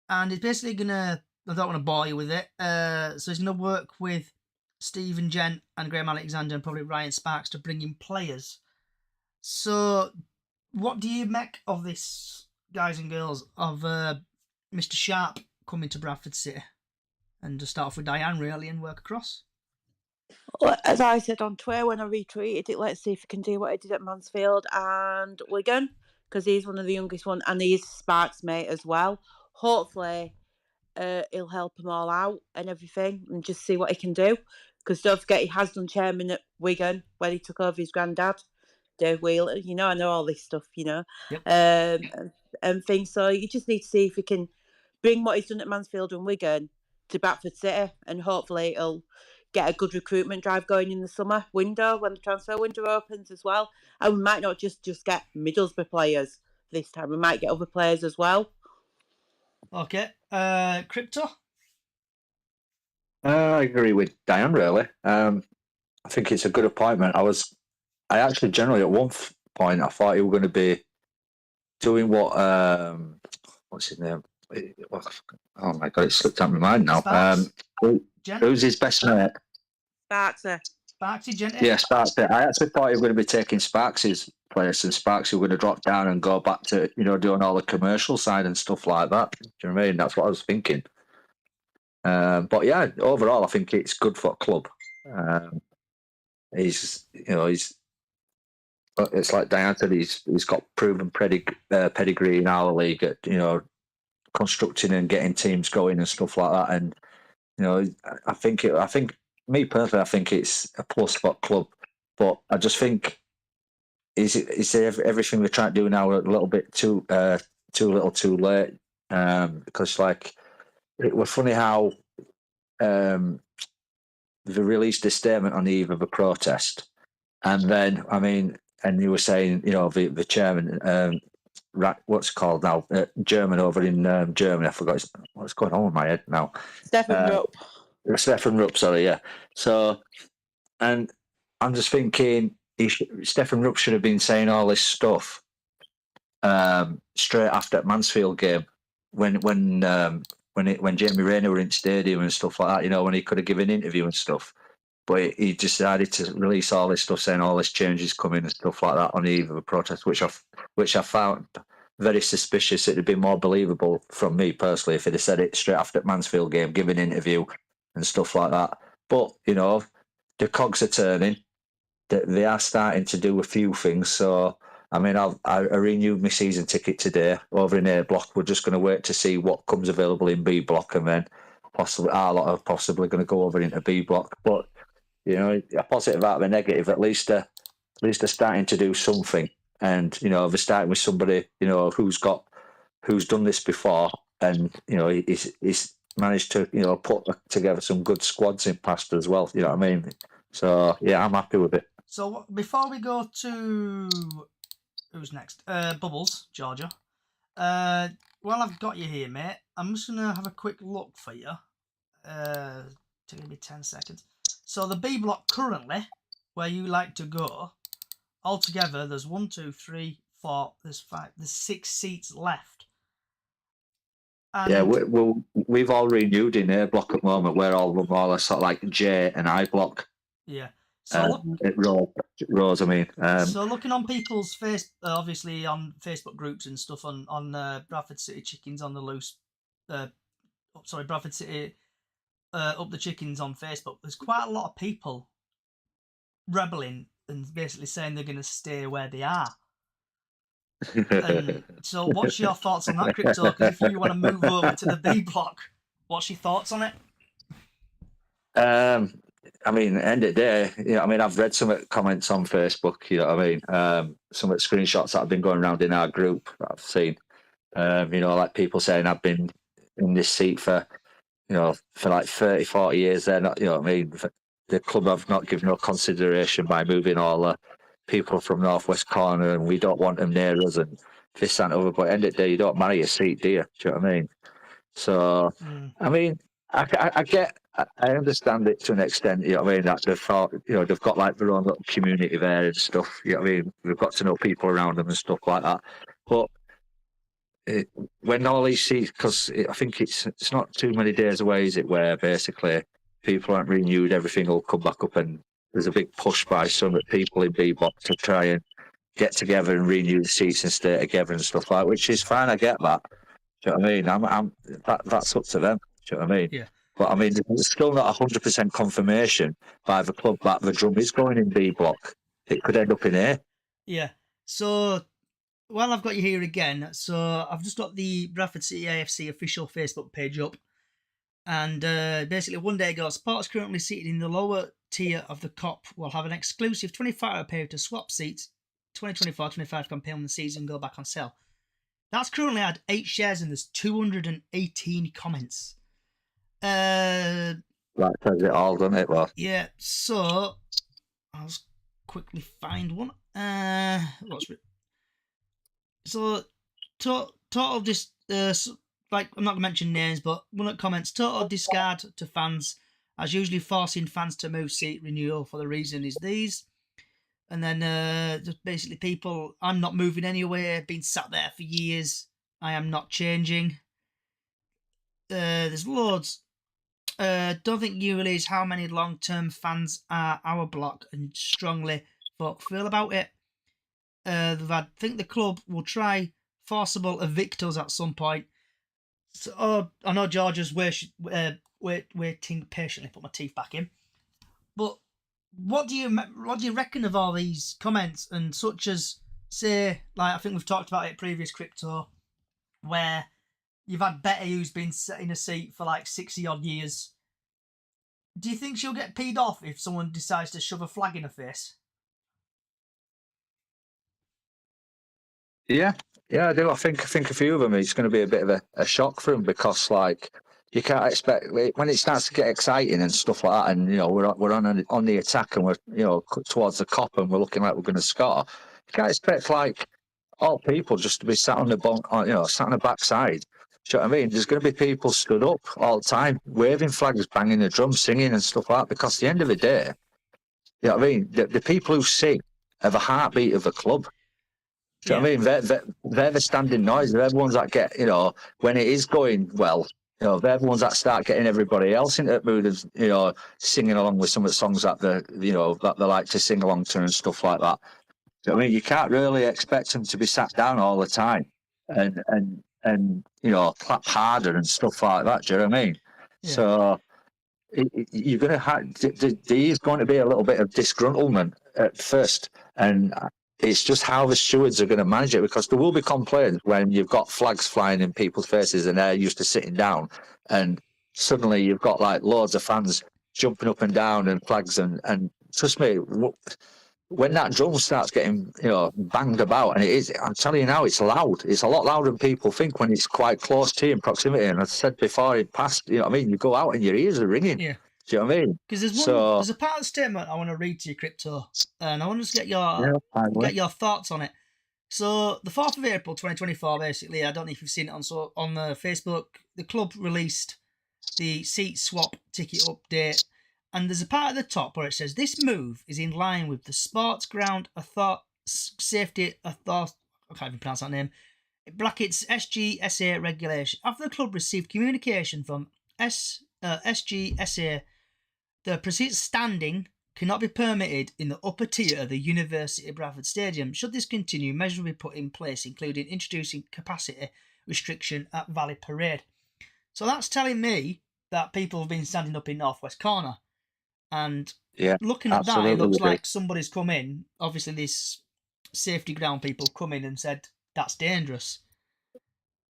And it's basically going to, I don't want to bore you with it, so he's going to work with Stephen Gent and Graham Alexander and probably Ryan Sparks to bring in players. So what do you make of this, guys and girls, of Mr. Sharp coming to Bradford City? And to start off with Diane, really, and work across. Well, as I said on Twitter when I retweeted it, let's see if he can do what he did at Mansfield and Wigan, because he's one of the youngest ones and he's Sparks' mate as well. Hopefully he'll help them all out and everything and just see what he can do, because don't forget he has done chairman at Wigan when he took over his granddad, Dave Wheeler. I know all this stuff, Yep. and things. So you just need to see if he can bring what he's done at Mansfield and Wigan to Bradford City, and hopefully it'll get a good recruitment drive going in the summer window when the transfer window opens as well. And we might not just get Middlesbrough players this time. We might get other players as well. Okay. Crypto? I agree with Diane, really. I think it's a good appointment. I actually generally at one point I thought he was going to be doing what what's his name? Oh my god, it slipped out of my mind now. Who's his best mate? Sparksy, Gent. Yeah, Sparksy. I actually thought he was going to be taking Sparksy's place, and Sparksy were going to drop down and go back to doing all the commercial side and stuff like that. Do you know what I mean? That's what I was thinking. But yeah, overall, I think it's good for a club. It's like Diane said, he's got proven pedigree in our league at constructing and getting teams going and stuff like that. And I think me personally, I think it's a plus for club. But I just think is everything we're trying to do now a little bit too little, too late. Because it was funny how they released a statement on the eve of a protest, and then and you were saying the chairman, what's it called now, German over in Germany. I forgot what's going on with my head now. Stefan Rupp, sorry, yeah. So, and I'm just thinking, Stefan Rupp should have been saying all this stuff straight after Mansfield game when Jamie Rayner were in stadium and stuff like that. When he could have given an interview and stuff. But he decided to release all this stuff saying all this changes coming and stuff like that on the eve of a protest, which I found very suspicious. It'd be more believable from me personally if they'd said it straight after the Mansfield game, give an interview and stuff like that. But, you know, the cogs are turning. They are starting to do a few things. So, I mean, I renewed my season ticket today over in A block. We're just going to wait to see what comes available in B block, and then possibly our lot are possibly going to go over into B block. But, you know, a positive out of a negative, at least they're starting to do something. And, you know, they're starting with somebody, you know, who's done this before, and, you know, he's managed to, you know, put together some good squads in past as well. You know what I mean? So, yeah, I'm happy with it. So before we go to who's next, Bubbles, Georgia. While I've got you here, mate, I'm just gonna have a quick look for you. Take me 10 seconds. So the B block currently, where you like to go, altogether there's 1, 2, 3, 4. There's 5. There's 6 seats left. And yeah, we've all renewed in A block at the moment. We're all more or less sort of like J and I block. Yeah. So Rose, I mean. So looking on people's obviously on Facebook groups and stuff on Bradford City Chickens on the Loose, Bradford City Up the Chickens on Facebook. There's quite a lot of people rebelling and basically saying they're going to stay where they are. And so, what's your thoughts on that, Crypto? Because if you want to move over to the B block, what's your thoughts on it? I mean, end of the day, you know, I mean, I've read some comments on Facebook, you know what I mean? Some of the screenshots that have been going around in our group that I've seen, you know, like people saying I've been in this seat for, you know, for like 30, 40 years. They're not, you know what I mean? The club have not given no consideration by moving all the people from Northwest Corner, and we don't want them near us and this and other. But end of the day, you don't marry a seat, do you? Do you know what I mean? So, I mean, I understand it to an extent, you know what I mean, that they've thought, you know, they've got like their own little community there and stuff, you know what I mean, they've got to know people around them and stuff like that. But when all these seats, because I think it's not too many days away, is it, where basically people aren't renewed, everything will come back up, and there's a big push by some people in B-Block to try and get together and renew the seats and stay together and stuff like that, which is fine, I get that. Do you know what I mean? That's up to them. Do you know what I mean? Yeah. But I mean, there's still not 100% confirmation by the club that the drum is going in B block. It could end up in A. Yeah. So, while I've got you here again, so I've just got the Bradford City AFC official Facebook page up. And basically, one day ago, supporters currently seated in the lower tier of the COP will have an exclusive 24-hour period to swap seats. 2024-25 campaign when the season go back on sale. That's currently had 8 shares and there's 218 comments. That says it all, doesn't it? Well, yeah. So I'll just quickly find one. So total just like I'm not gonna mention names, but one of the comments: total discard to fans, as usually forcing fans to move seat renewal for the reason is these. And then just basically people, I'm not moving anywhere, been sat there for years, I am not changing. There's loads. Don't think you realise how many long-term fans are our block and strongly feel about it. Think the club will try forcible evict us at some point. So, I know Georgia's waiting patiently, put my teeth back in. But what do you reckon of all these comments, and such as, say, like I think we've talked about it previous, Crypto, where you've had Betty who's been sat in a seat for like 60 odd years. Do you think she'll get peed off if someone decides to shove a flag in her face? Yeah, I do. I think a few of them, it's going to be a bit of a shock for them, because like you can't expect when it starts to get exciting and stuff like that, and you know we're on the attack and we're, you know, towards the cop and we're looking like we're going to score. You can't expect like all people just to be sat on sat on the backside. Do you know what I mean? There's going to be people stood up all the time, waving flags, banging the drum, singing and stuff like that. Because at the end of the day, you know what I mean? The people who sing are the heartbeat of the club. Do you know what I mean? They're the standing noise. They're the ones that get, you know, when it is going well, you know, they're the ones that start getting everybody else into the mood of, you know, singing along with some of the songs that they like to sing along to and stuff like that. Do you know what I mean? You can't really expect them to be sat down all the time. and clap harder and stuff like that. Do you know what I mean? Yeah. So you're going to have there's going to be a little bit of disgruntlement at first, and it's just how the stewards are going to manage it, because there will be complaints when you've got flags flying in people's faces and they're used to sitting down, and suddenly you've got like loads of fans jumping up and down and flags, and trust me, when that drum starts getting banged about, and it is, I'm telling you now, it's loud. It's a lot louder than people think when it's quite close to you in proximity. And as I said before, it passed. You know what I mean? You go out and your ears are ringing. Yeah. Do you know what I mean? Because there's a part of the statement I want to read to you, Crypto, and I want to just get your thoughts on it. So the 4th of April 2024, basically, I don't know if you've seen it on Facebook, the club released the seat swap ticket update, and there's a part at the top where it says this move is in line with the Sports Ground Safety Authority. I can't even pronounce that name. Brackets SGSA regulation. After the club received communication from SGSA, the preceded standing cannot be permitted in the upper tier of the University of Bradford Stadium. Should this continue, measures will be put in place, including introducing capacity restriction at Valley Parade. So that's telling me that people have been standing up in North West Corner. And looking at that, it looks like somebody's come in. Obviously, this safety ground people come in and said, that's dangerous.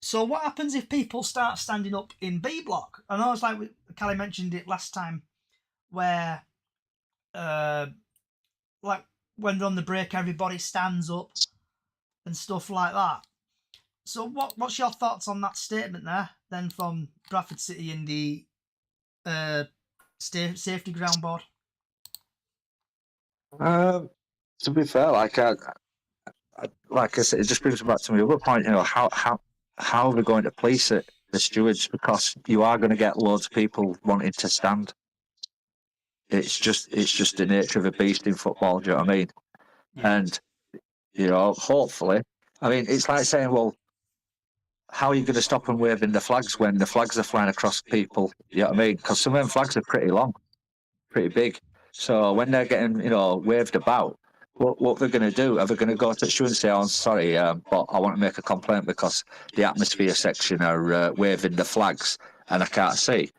So what happens if people start standing up in B block? I know it's like Callie mentioned it last time, where like when they're on the break, everybody stands up and stuff like that. So what's your thoughts on that statement there, then, from Bradford City and the safety ground board? To be fair, like I said, it just brings me back to my other point. How are we going to police it, the stewards? Because you are going to get loads of people wanting to stand. It's just the nature of a beast in football. Do you know what I mean? Yeah. And hopefully, I mean, it's like saying, well, how are you going to stop them waving the flags when the flags are flying across people? You know what I mean? Because some of them flags are pretty long, pretty big. So when they're getting, waved about, what they're going to do? Are they going to go to the steward and say, "Oh, I'm sorry, but I want to make a complaint because the atmosphere section are waving the flags and I can't see"?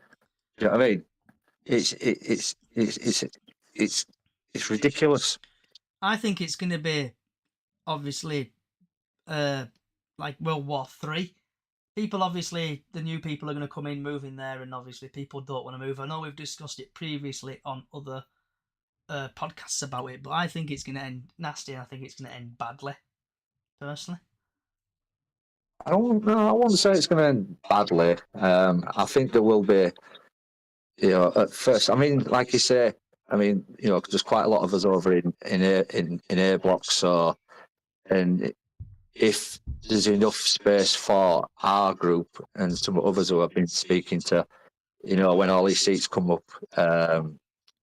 You know what I mean? It's ridiculous. I think it's going to be, obviously, like World War III. People, obviously, the new people are going to come in, move in there, and obviously people don't want to move. I know we've discussed it previously on other podcasts about it, but I think it's going to end nasty. I think it's going to end badly, personally. I wouldn't say it's going to end badly. I think there will be, at first. I mean, like you say, I mean, there's quite a lot of us over in A block, so, and if there's enough space for our group and some others who I've been speaking to, when all these seats come up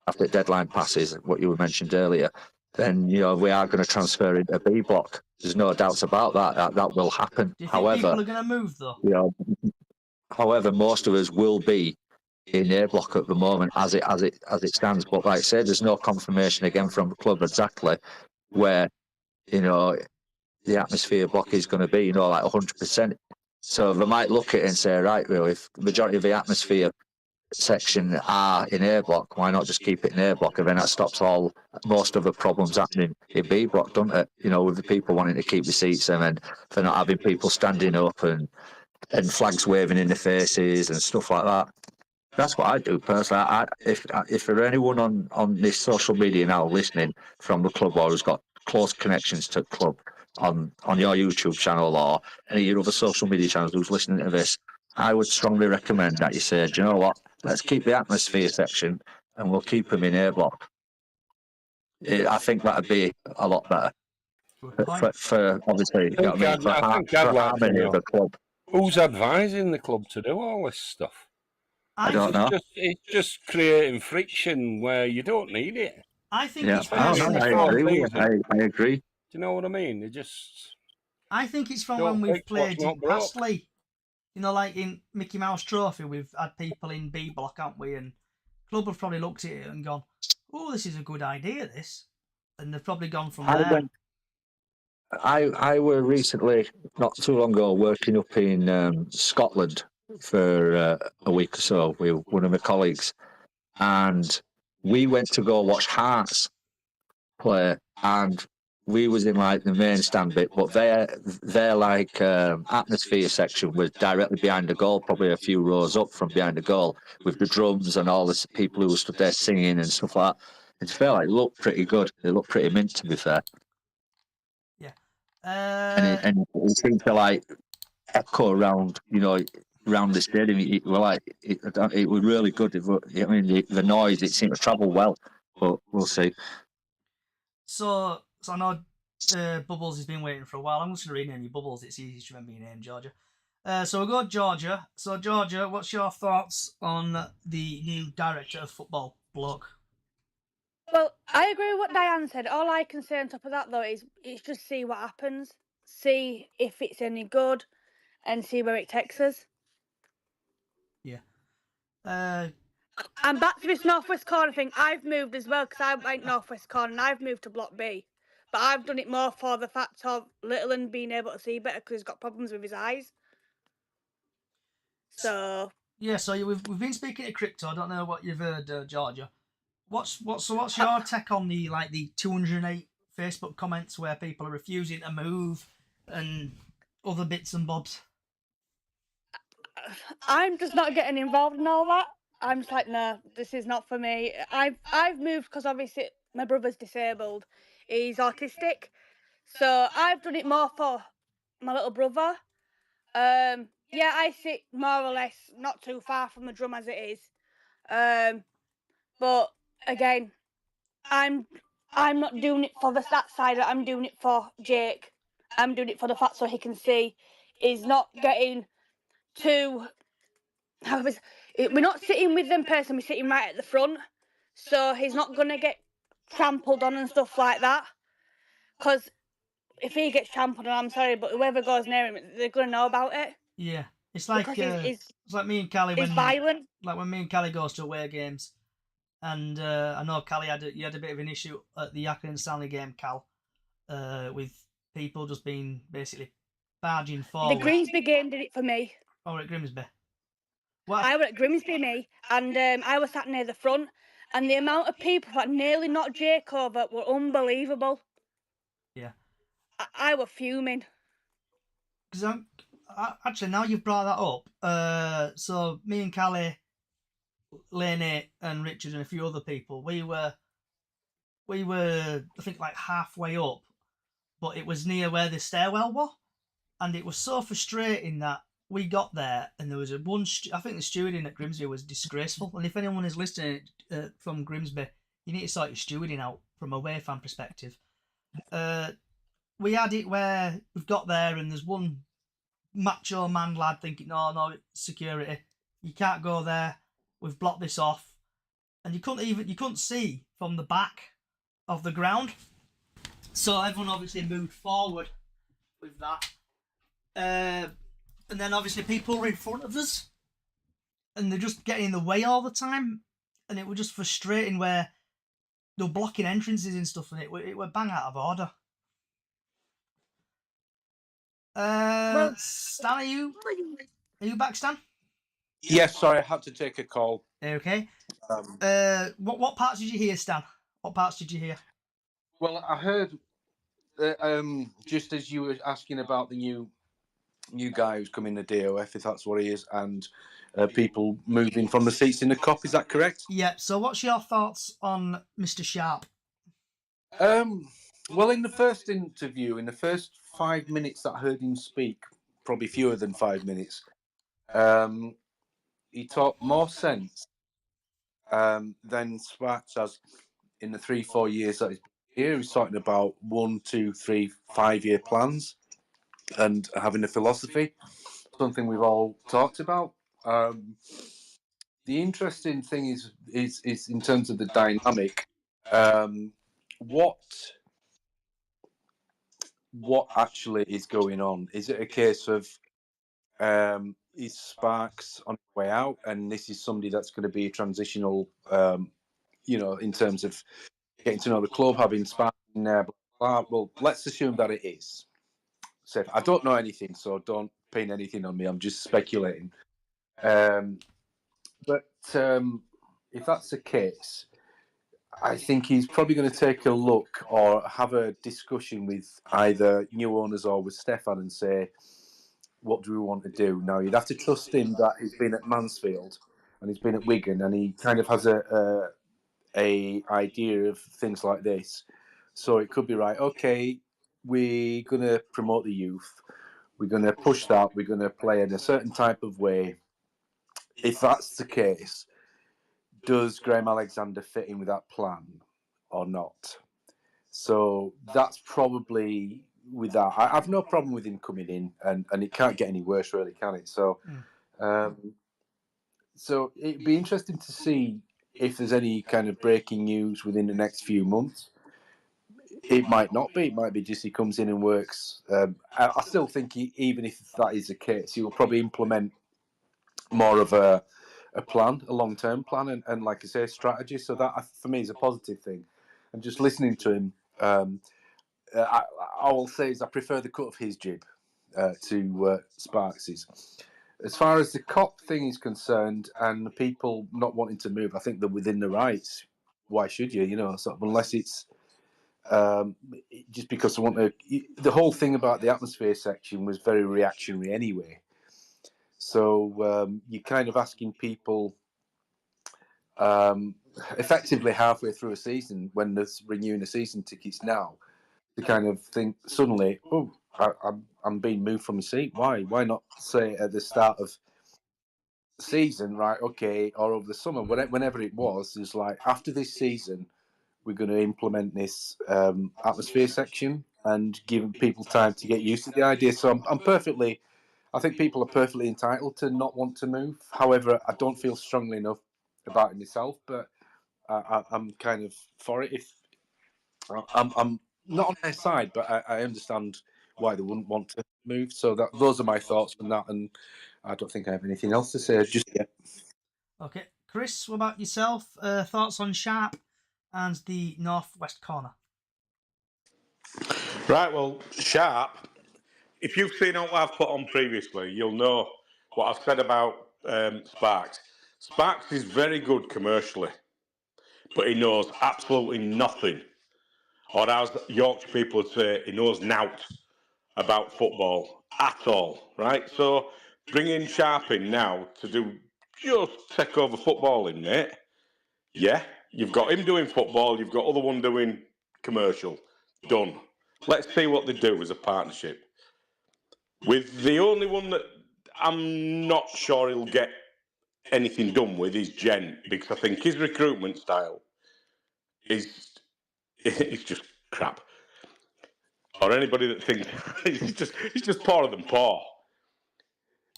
after the deadline passes, what you mentioned earlier, then we are going to transfer into B block. There's no doubts about that. That will happen. Do you think people are going to move though? However, most of us will be in A block at the moment as it stands. But like I said, there's no confirmation again from the club exactly where the atmosphere block is going to be, like 100%. So they might look at it and say, right, well, if the majority of the atmosphere section are in A block, why not just keep it in A block? And then that stops most of the problems happening in B block, doesn't it? With the people wanting to keep the seats and then for not having people standing up and flags waving in their faces and stuff like that. That's what I do personally. If there are anyone on this social media now listening from the club or who's got close connections to the club on your YouTube channel or any of your other social media channels who's listening to this, I would strongly recommend that you say, do you know what? Let's keep the atmosphere section and we'll keep them in A block. I think that'd be a lot better for obviously, for harmony of the club. Who's advising the club to do all this stuff? I don't know. It's just creating friction where you don't need it. I think it's from I agree. Do you know what I mean? I think it's from when we've played in pastly. Like in Mickey Mouse Trophy, we've had people in B block, haven't we? And club have probably looked at it and gone, "Oh, this is a good idea, this," and they've probably gone from there. I were recently, not too long ago, working up in Scotland for a week or so with one of my colleagues, and we went to go watch Hearts play, and we was in like the main stand bit, but their like atmosphere section was directly behind the goal, probably a few rows up from behind the goal, with the drums and all the people who stood there singing and stuff like that. It felt like it looked pretty good. It looked pretty mint, to be fair. Yeah. And it seemed to like echo around, around the stadium. It was really good. I mean, the noise, it seemed to travel well, but we'll see. So I know Bubbles has been waiting for a while. I'm just going to rename you Bubbles. It's easy to remember your name, Georgia. So we'll go Georgia. So, Georgia, what's your thoughts on the new director of football bloke? Well, I agree with what Diane said. All I can say on top of that, though, is just see what happens. See if it's any good and see where it takes us. Yeah. And back to this Northwest Corner thing, I've moved as well because I went Northwest Corner and I've moved to Block B. But I've done it more for the fact of Littleton being able to see better because he's got problems with his eyes. So yeah, so we've been speaking to crypto. I don't know what you've heard, Georgia. What's your take on the 208 Facebook comments where people are refusing to move and other bits and bobs? I'm just not getting involved in all that. I'm just like, no, this is not for me. I've moved because obviously my brother's disabled. He's autistic. So I've done it more for my little brother. Yeah, I sit more or less not too far from the drum as it is. But again, I'm not doing it for that side. I'm doing it for Jake. I'm doing it for the fact so he can see. He's not getting too. We're not sitting with them person. We're sitting right at the front, so he's not gonna get trampled on and stuff like that. Because if he gets trampled on, I'm sorry, but whoever goes near him, they're gonna know about it. Yeah, it's like it's like me and Callie when violent. Like when me and Callie goes to away games, and I know Callie had a bit of an issue at the Yakin and Stanley game, Cal, with people just being basically barging forward. The Grimsby game did it for me. Oh, at Grimsby. I was at Grimsby, me, and I was sat near the front, and the amount of people that nearly knocked Jake over were unbelievable. Yeah. I was fuming. Because actually, now you've brought that up, so me and Callie, Lainey and Richard and a few other people, we were I think like halfway up, but it was near where the stairwell was, and it was so frustrating that we got there and there was I think the stewarding at Grimsby was disgraceful. And if anyone is listening from Grimsby, you need to sort your stewarding out from a away fan perspective. We had it where we've got there and there's one macho man lad thinking, no, security, you can't go there. We've blocked this off, and you couldn't see from the back of the ground. So everyone obviously moved forward with that. And then obviously people were in front of us and they're just getting in the way all the time. And it was just frustrating where they were blocking entrances and stuff, and it were bang out of order. Stan, are you back, Stan? Yes, sorry, I had to take a call. Okay. What parts did you hear, Stan? What parts did you hear? Well, I heard just as you were asking about the new guy who's coming to DOF, if that's what he is, and people moving from the seats in the Cop. Is that correct? Yeah. So, what's your thoughts on Mr. Sharp? Well, in the first interview, in the first 5 minutes that I heard him speak, probably fewer than 5 minutes, he talked more sense than Sparks has in the 3-4 years that he's been here. He's talking about 1, 2, 3, 5 year plans and having a philosophy, something we've all talked about. The interesting thing is in terms of the dynamic, what actually is going on? Is it a case of is Sparks on his way out, and this is somebody that's going to be a transitional, in terms of getting to know the club, having Sparks in there, blah, Well, let's assume that it is. So I don't know anything, so don't pin anything on me. I'm just speculating. But if that's the case, I think he's probably going to take a look or have a discussion with either new owners or with Stefan and say, what do we want to do? Now, you'd have to trust him that he's been at Mansfield and he's been at Wigan and he kind of has a idea of things like this. So it could be right, okay, we're going to promote the youth. We're going to push that. We're going to play in a certain type of way. If that's the case, does Graham Alexander fit in with that plan or not? So that's probably with that. I've no problem with him coming in, and it can't get any worse, really, can it? So, so it'd be interesting to see if there's any kind of breaking news within the next few months. It might not be. It might be just he comes in and works. I still think even if that is the case, he will probably implement more of a plan, a long-term plan, and like I say, strategy. So that for me is a positive thing. And just listening to him, I will say is I prefer the cut of his jib to Sparks's. As far as the cop thing is concerned, and the people not wanting to move, I think they're within the rights. Why should you? You know, sort of, unless it's just because I want to. The whole thing about the atmosphere section was very reactionary anyway. So you're kind of asking people effectively halfway through a season when they're renewing the season tickets now to kind of think suddenly, oh, I'm being moved from a seat. Why? Why not say at the start of the season, right? Okay, or over the summer, whenever it was, is like after this season, we're going to implement this atmosphere section and give people time to get used to the idea. So I think people are perfectly entitled to not want to move. However, I don't feel strongly enough about it myself, but I'm kind of for it. If I'm not on their side, but I understand why they wouldn't want to move. So those are my thoughts on that, and I don't think I have anything else to say just yet. Okay, Chris, what about yourself? Thoughts on Sharp and the northwest corner? Right, well, Sharp, if you've seen what I've put on previously, you'll know what I've said about Sparks. Sparks is very good commercially, but he knows absolutely nothing. Or as Yorkshire people would say, he knows nout about football at all, right? So bringing Sharp in now to do just take over footballing, mate. Yeah, you've got him doing football, you've got other one doing commercial. Done. Let's see what they do as a partnership. With the only one that I'm not sure he'll get anything done with is Gent, because I think his recruitment style is just crap. Or anybody that thinks he's just poorer than poor.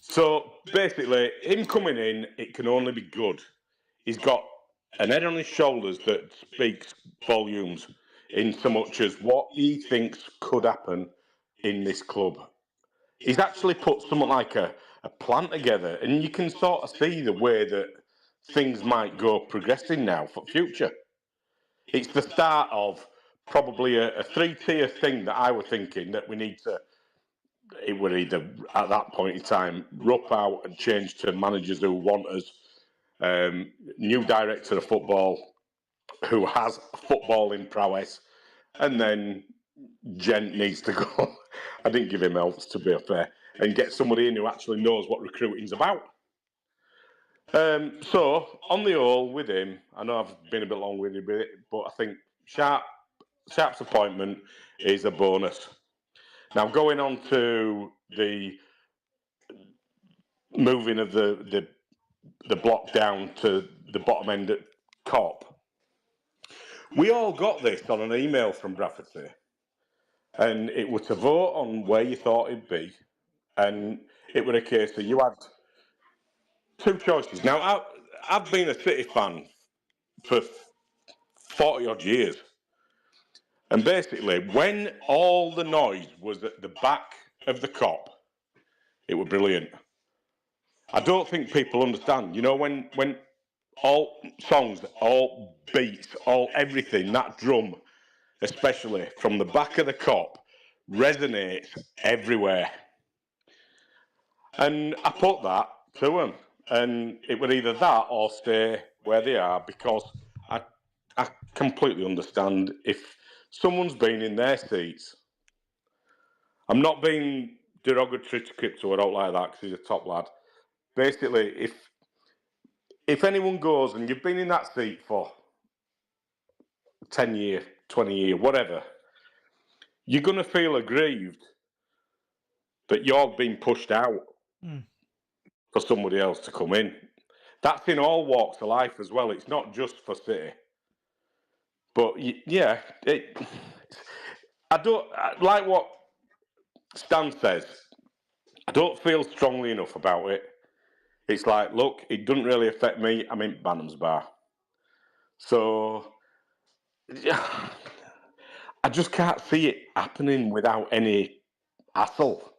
So basically, him coming in, it can only be good. He's got an head on his shoulders that speaks volumes in so much as what he thinks could happen in this club. He's actually put something like a plan together, and you can sort of see the way that things might go progressing now for future. It's the start of probably a three-tier thing that I was thinking that we need to. It would either at that point in time rope out and change to managers who want us, new director of football who has footballing prowess, and then Gent needs to go. I didn't give him else, to be fair, and get somebody in who actually knows what recruiting's about. So on the whole, with him, I know I've been a bit long-winded with it, but I think Sharp's appointment is a bonus. Now, going on to the moving of the block down to the bottom end at Cop, we all got this on an email from Bradford City, and it was to vote on where you thought it'd be, and it was a case that you had two choices. Now, I've been a City fan for 40-odd years. And basically, when all the noise was at the back of the Cop, it was brilliant. I don't think people understand. You know, when all songs, all beats, all everything, that drum, especially from the back of the Kop, resonates everywhere. And I put that to them. And it would either that or stay where they are, because I completely understand if someone's been in their seats. I'm not being derogatory to Crypto, I don't like that because he's a top lad. Basically, if anyone goes and you've been in that seat for 10 years, 20 years, whatever, you're going to feel aggrieved that you're being pushed out for somebody else to come in. That's in all walks of life as well. It's not just for City. But yeah, I don't like what Stan says. I don't feel strongly enough about it. It's like, look, it doesn't really affect me. I'm in Banham's Bar. So I just can't see it happening without any hassle.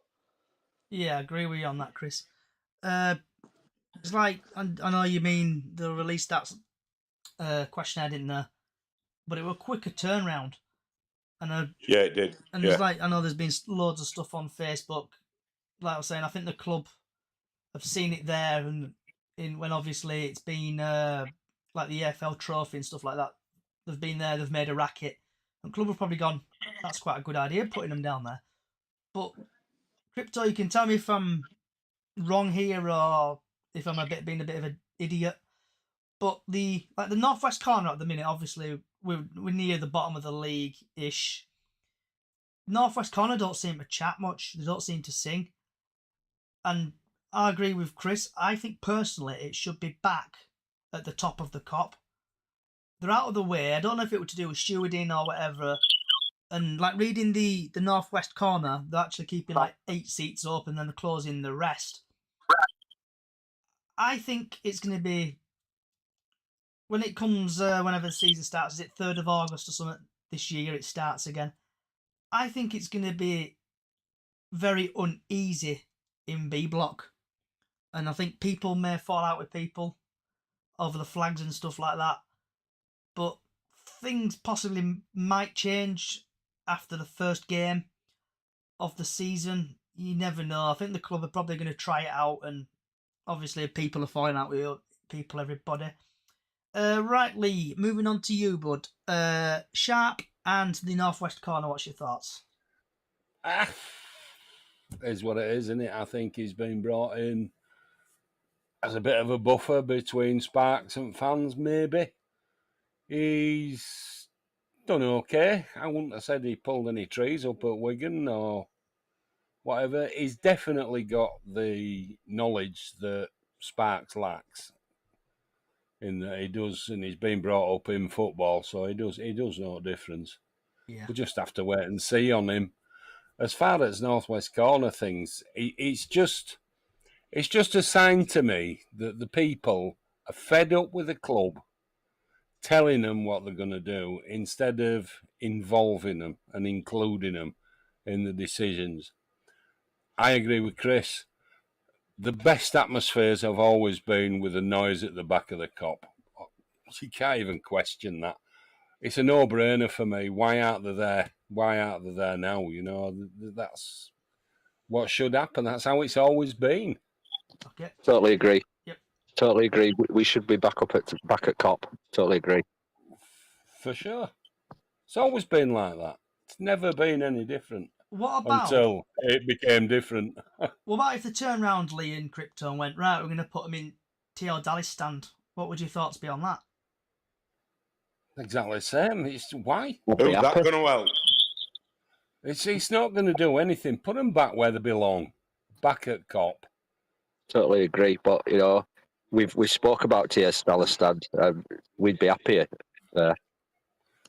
Yeah, I agree with you on that, Chris. It's like, I know you mean the release that questionnaire, didn't there? But it was a quicker turnaround. And yeah, it did. And there's I know there's been loads of stuff on Facebook. Like I was saying, I think the club have seen it there, and when obviously it's been like the EFL trophy and stuff like that. They've been there, they've made a racket. And the club have probably gone, that's quite a good idea, putting them down there. But Crypto, you can tell me if I'm wrong here or if I'm being a bit of an idiot. But the northwest corner at the minute, obviously we're near the bottom of the league ish. Northwest corner don't seem to chat much. They don't seem to sing. And I agree with Chris. I think personally it should be back at the top of the Kop. They're out of the way. I don't know if it was to do with stewarding or whatever. And like reading the northwest corner, they're actually keeping like 8 seats open, then they're closing the rest. I think it's going to be, when it comes, whenever the season starts, is it 3rd of August or something this year, it starts again. I think it's going to be very uneasy in B block. And I think people may fall out with people over the flags and stuff like that. But things possibly might change after the first game of the season. You never know. I think the club are probably going to try it out, and obviously people are falling out with people, everybody. Right, Lee, moving on to you, bud. Sharp and the northwest corner, what's your thoughts? Is what it is, isn't it? I think he's been brought in as a bit of a buffer between Sparks and fans, maybe. He's done okay. I wouldn't have said he pulled any trees up at Wigan or whatever. He's definitely got the knowledge that Sparks lacks. In that he does, and he's been brought up in football, so he does know a difference. Yeah. We'll just have to wait and see on him. As far as northwest corner things, it's just a sign to me that the people are fed up with the club telling them what they're going to do instead of involving them and including them in the decisions. I agree with Chris. The best atmospheres have always been with the noise at the back of the Kop. You can't even question that. It's a no-brainer for me. Why aren't they there? Why aren't they there now? You know, that's what should happen. That's how it's always been. Okay. Totally agree. Yep. Totally agree. We should be back at Kop. Totally agree. For sure. It's always been like that. It's never been any different. What about until it became different? What about if they turned round, Lee and Crypto, and went, right, we're going to put them in T.O. Dallas stand? What would your thoughts be on that? Exactly the same. It's why? Who's that going to help? It's not going to do anything. Put them back where they belong, back at Kop. Totally agree. But you know, we spoke about T.S. Dallas stand. We'd be happier there.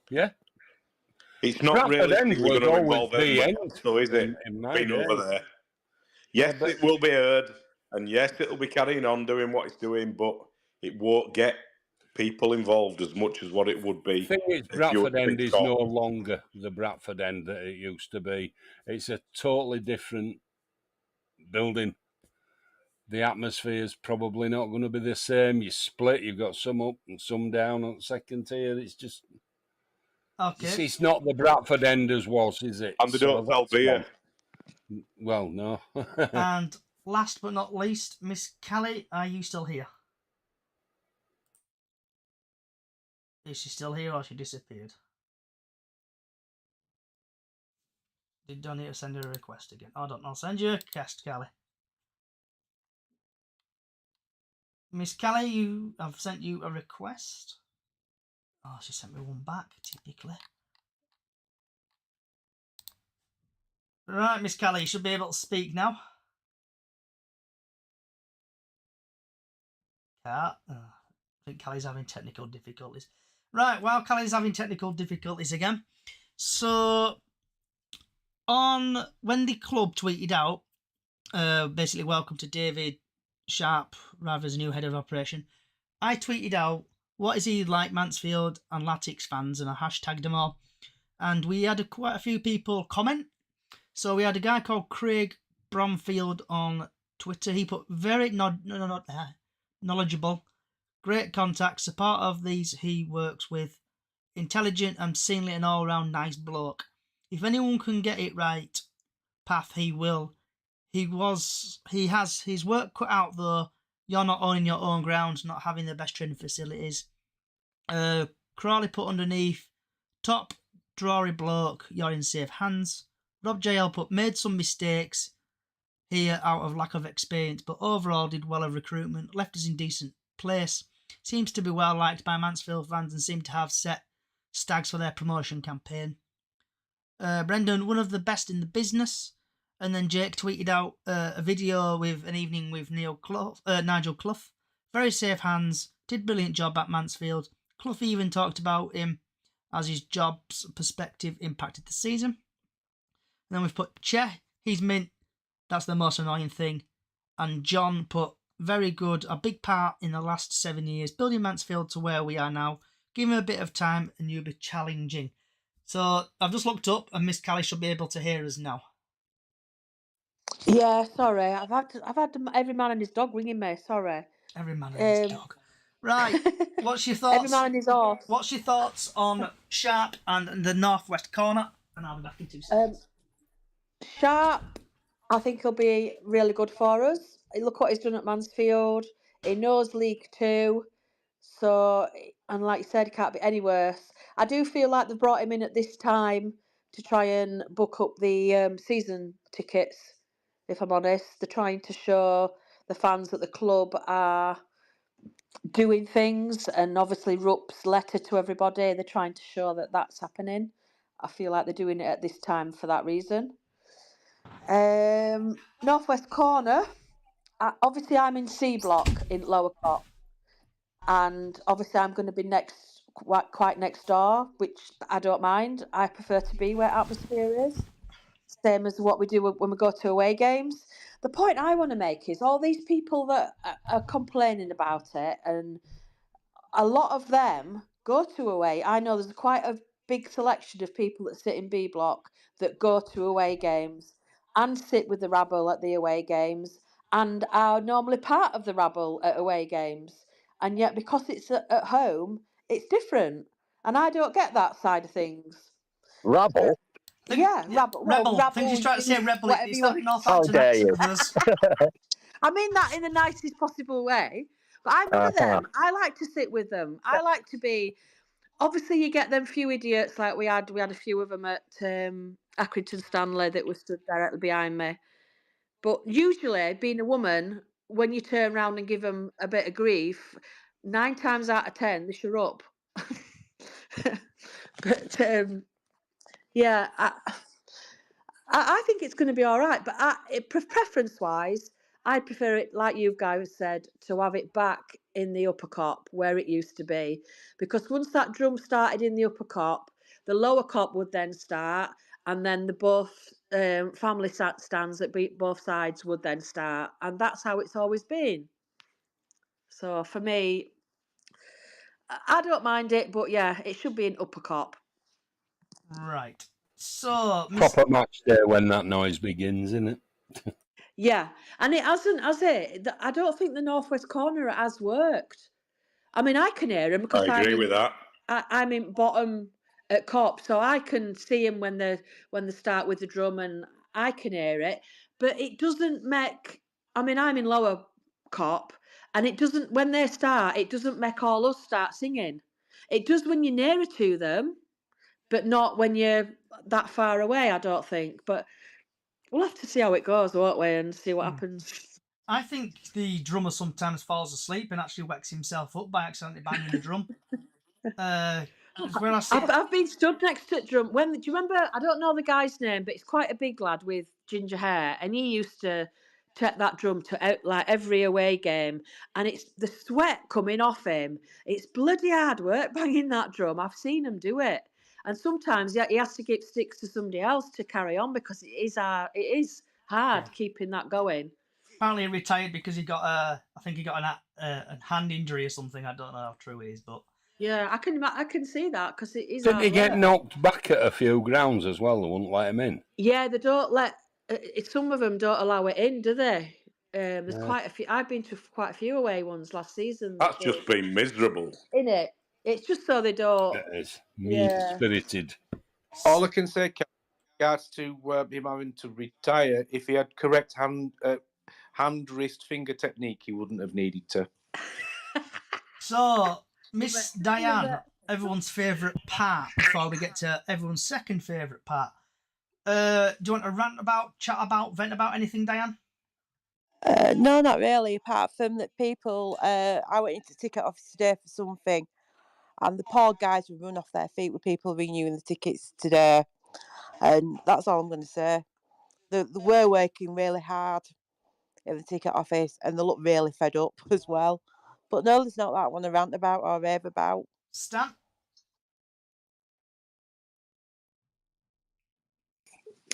Yeah. It's not realistically going to involve everybody else, though, is it? Being over there. Yes, it will be heard, and yes, it'll be carrying on doing what it's doing, but it won't get people involved as much as what it would be. The thing is, Bradford End is no longer the Bradford End that it used to be. It's a totally different building. The atmosphere is probably not going to be the same. You split, you've got some up and some down on second tier. It's just... Okay. It's not the Bradford end as was, is it? And they don't sell that's beer. one. Well, no. And last but not least, Miss Callie, are you still here? Is she still here or she disappeared? Do I need to send her a request again? I don't know. I'll send you a request, Callie. Miss Callie, I've sent you a request. Oh, she sent me one back, typically. Right, Miss Callie, you should be able to speak now. I think Callie's having technical difficulties. Right, well, Callie's having technical difficulties again. So, when the club tweeted out, basically, welcome to David Sharp, rather as a new head of operation, I tweeted out, what is he like Mansfield and Latics fans, and I hashtagged them all. And we had quite a few people comment. So we had a guy called Craig Bromfield on Twitter. He put very knowledgeable, great contacts, a part of these he works with, intelligent and seemingly an all-round nice bloke. If anyone can get it right path, he will. He has his work cut out though. You're not owning your own ground, not having the best training facilities. Crawley put underneath, top drawery bloke, you're in safe hands. Rob JL put, made some mistakes here out of lack of experience, but overall did well of recruitment, left us in decent place. Seems to be well liked by Mansfield fans and seem to have set stags for their promotion campaign. Brendan, one of the best in the business. And then Jake tweeted out a video with an evening with Nigel Clough. Very safe hands, did brilliant job at Mansfield. Clough even talked about him as his job's perspective impacted the season. And then we've put Che, he's mint. That's the most annoying thing. And John put, very good, a big part in the last 7 years, building Mansfield to where we are now. Give him a bit of time and you'll be challenging. So I've just looked up and Miss Callie should be able to hear us now. Yeah, sorry. I've had every man and his dog ringing me. Sorry. Every man and his dog. Right. What's your thoughts? Every man and his horse. What's your thoughts on Sharp and the northwest corner? And I'll be back in 2 seconds. Sharp, I think he'll be really good for us. Look what he's done at Mansfield. He knows League Two. So, and like you said, it can't be any worse. I do feel like they've brought him in at this time to try and book up the season tickets, if I'm honest. They're trying to show the fans that the club are doing things, and obviously Rupp's letter to everybody, they're trying to show that that's happening. I feel like they're doing it at this time for that reason. Northwest corner, obviously I'm in C block in Lower Cop, and obviously I'm going to be quite next door, which I don't mind. I prefer to be where atmosphere is, same as what we do when we go to away games. The point I want to make is all these people that are complaining about it, and a lot of them go to away. I know there's quite a big selection of people that sit in B block that go to away games and sit with the rabble at the away games and are normally part of the rabble at away games. And yet, because it's at home, it's different. And I don't get that side of things. Rabble? Yeah, rabble. Well, Rebel. I think she's trying to say rebel. It's that Northampton accent of hers. I mean that in the nicest possible way. But I'm one of them. I like to sit with them. I like to be. Obviously, you get them few idiots like we had a few of them at Accrington Stanley that were stood directly behind me. But usually, being a woman, when you turn around and give them a bit of grief, 9 times out of 10 they shut up. But yeah, I think it's going to be all right. But preference-wise, I prefer it, like you guys said, to have it back in the upper cop where it used to be. Because once that drum started in the upper cop, the lower cop would then start, and then the both family stands that beat both sides would then start. And that's how it's always been. So for me, I don't mind it, but yeah, it should be an upper cop. Right. So, proper match day when that noise begins, isn't it? Yeah, and it hasn't, has it? I don't think the northwest corner has worked. I mean, I can hear him because I agree with that. I'm in bottom at Cop, so I can see them when they start with the drum, and I can hear it. But it doesn't make. I mean, I'm in lower Cop, and it doesn't when they start. It doesn't make all us start singing. It does when you're nearer to them, but not when you're that far away. I don't think. But we'll have to see how it goes, won't we, and see what happens. I think the drummer sometimes falls asleep and actually wakes himself up by accidentally banging the drum. When I see I've been stood next to the drum. Do you remember? I don't know the guy's name, but he's quite a big lad with ginger hair, and he used to take that drum to like every away game, and it's the sweat coming off him. It's bloody hard work banging that drum. I've seen him do it, and sometimes he has to give sticks to somebody else to carry on because it is hard keeping that going. Apparently, he retired because he got I think he got a hand injury or something. I don't know how true it is, but. Yeah, I can see that because it is. Didn't he get knocked back at a few grounds as well? They wouldn't let him in. Yeah, they don't let. Some of them don't allow it in, do they? There's quite a few. I've been to quite a few away ones last season. That's just been miserable. In it, it's just so they don't. It is mean-spirited. All I can say, in regards to him having to retire, if he had correct hand, wrist, finger technique, he wouldn't have needed to. So, Miss Diane, everyone's favourite part before we get to everyone's second favourite part. Do you want to rant about, chat about, vent about anything, Diane? No, not really. Apart from that, people. I went into ticket office today for something, and the poor guys were run off their feet with people renewing the tickets today, and that's all I'm going to say. They were working really hard in the ticket office, and they look really fed up as well. But no, there's not that I want to rant about or rave about. Stan?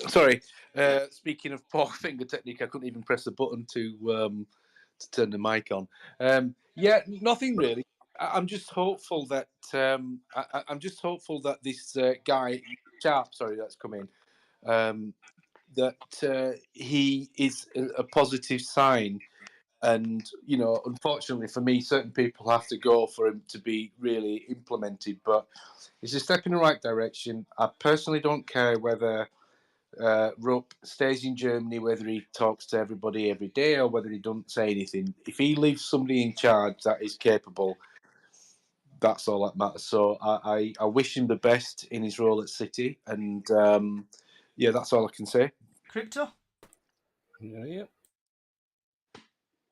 Sorry, speaking of poor finger technique, I couldn't even press the button to turn the mic on. Yeah, nothing really. I'm just hopeful that I'm just hopeful that this guy Sharp, sorry, that's come in, that he is a positive sign. And unfortunately for me, certain people have to go for him to be really implemented. But it's a step in the right direction. I personally don't care whether Rupp stays in Germany, whether he talks to everybody every day or whether he don't say anything. If he leaves somebody in charge that is capable, that's all that matters. So I wish him the best in his role at City, and yeah, that's all I can say. Crypto? Yeah.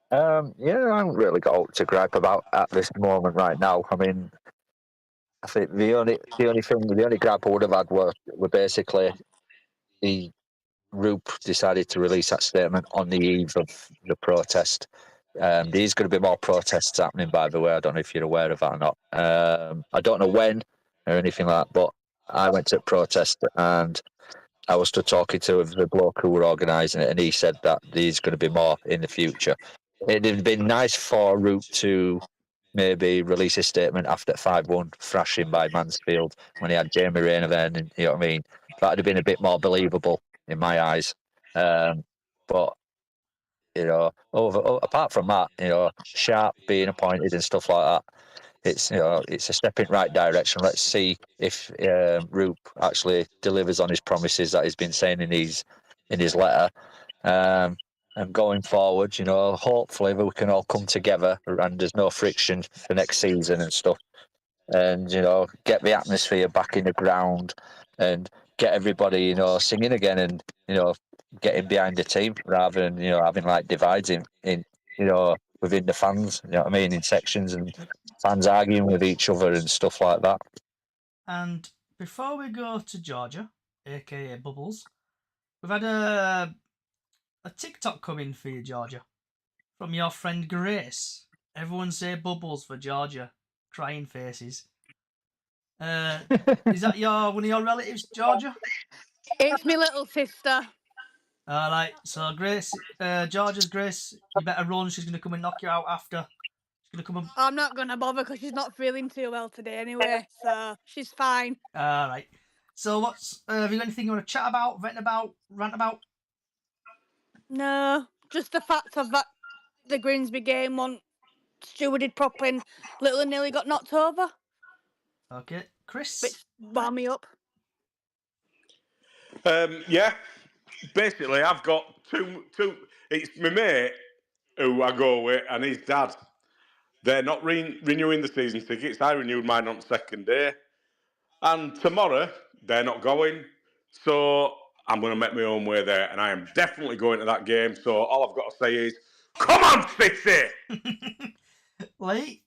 Yeah, I haven't really got out to gripe about at this moment right now. I mean, I think the only gripe I would have had were basically the Roop decided to release that statement on the eve of the protest. There's going to be more protests happening, by the way. I don't know if you're aware of that or not. I don't know when or anything like that, but I went to a protest and I was still talking to the bloke who were organising it, and he said that there's going to be more in the future. It'd have been nice for Root to maybe release a statement after 5-1 thrashing by Mansfield when he had Jamie Rayner then, and you know what I mean? That'd have been a bit more believable in my eyes. But apart from that, Sharp being appointed and stuff like that, it's a step in the right direction. Let's see if Roop actually delivers on his promises that he's been saying in his letter. And going forward, hopefully we can all come together and there's no friction for next season and stuff. And get the atmosphere back in the ground and get everybody singing again and getting behind the team rather than having like divides in within the fans. You know what I mean, in sections and fans arguing with each other and stuff like that. And before we go to Georgia, aka Bubbles, we've had a TikTok coming for you, Georgia, from your friend Grace. Everyone say Bubbles for Georgia. Crying faces. Is that one of your relatives, Georgia? It's my little sister. All right. So Grace, Georgia's Grace. You better run. She's gonna come and knock you out after. She's gonna come and... I'm not gonna bother because she's not feeling too well today anyway, so she's fine. All right. So have you got anything you want to chat about, vent about, rant about? No, just the fact of that the Grimsby game wasn't stewarded properly and Little and nearly got knocked over. Okay. Chris? Warm me up. Yeah, basically, I've got two. It's my mate who I go with and his dad. They're not renewing the season tickets. I renewed mine on the second day. And tomorrow, they're not going. So I'm going to make my own way there. And I am definitely going to that game. So all I've got to say is, come on, City! Lee?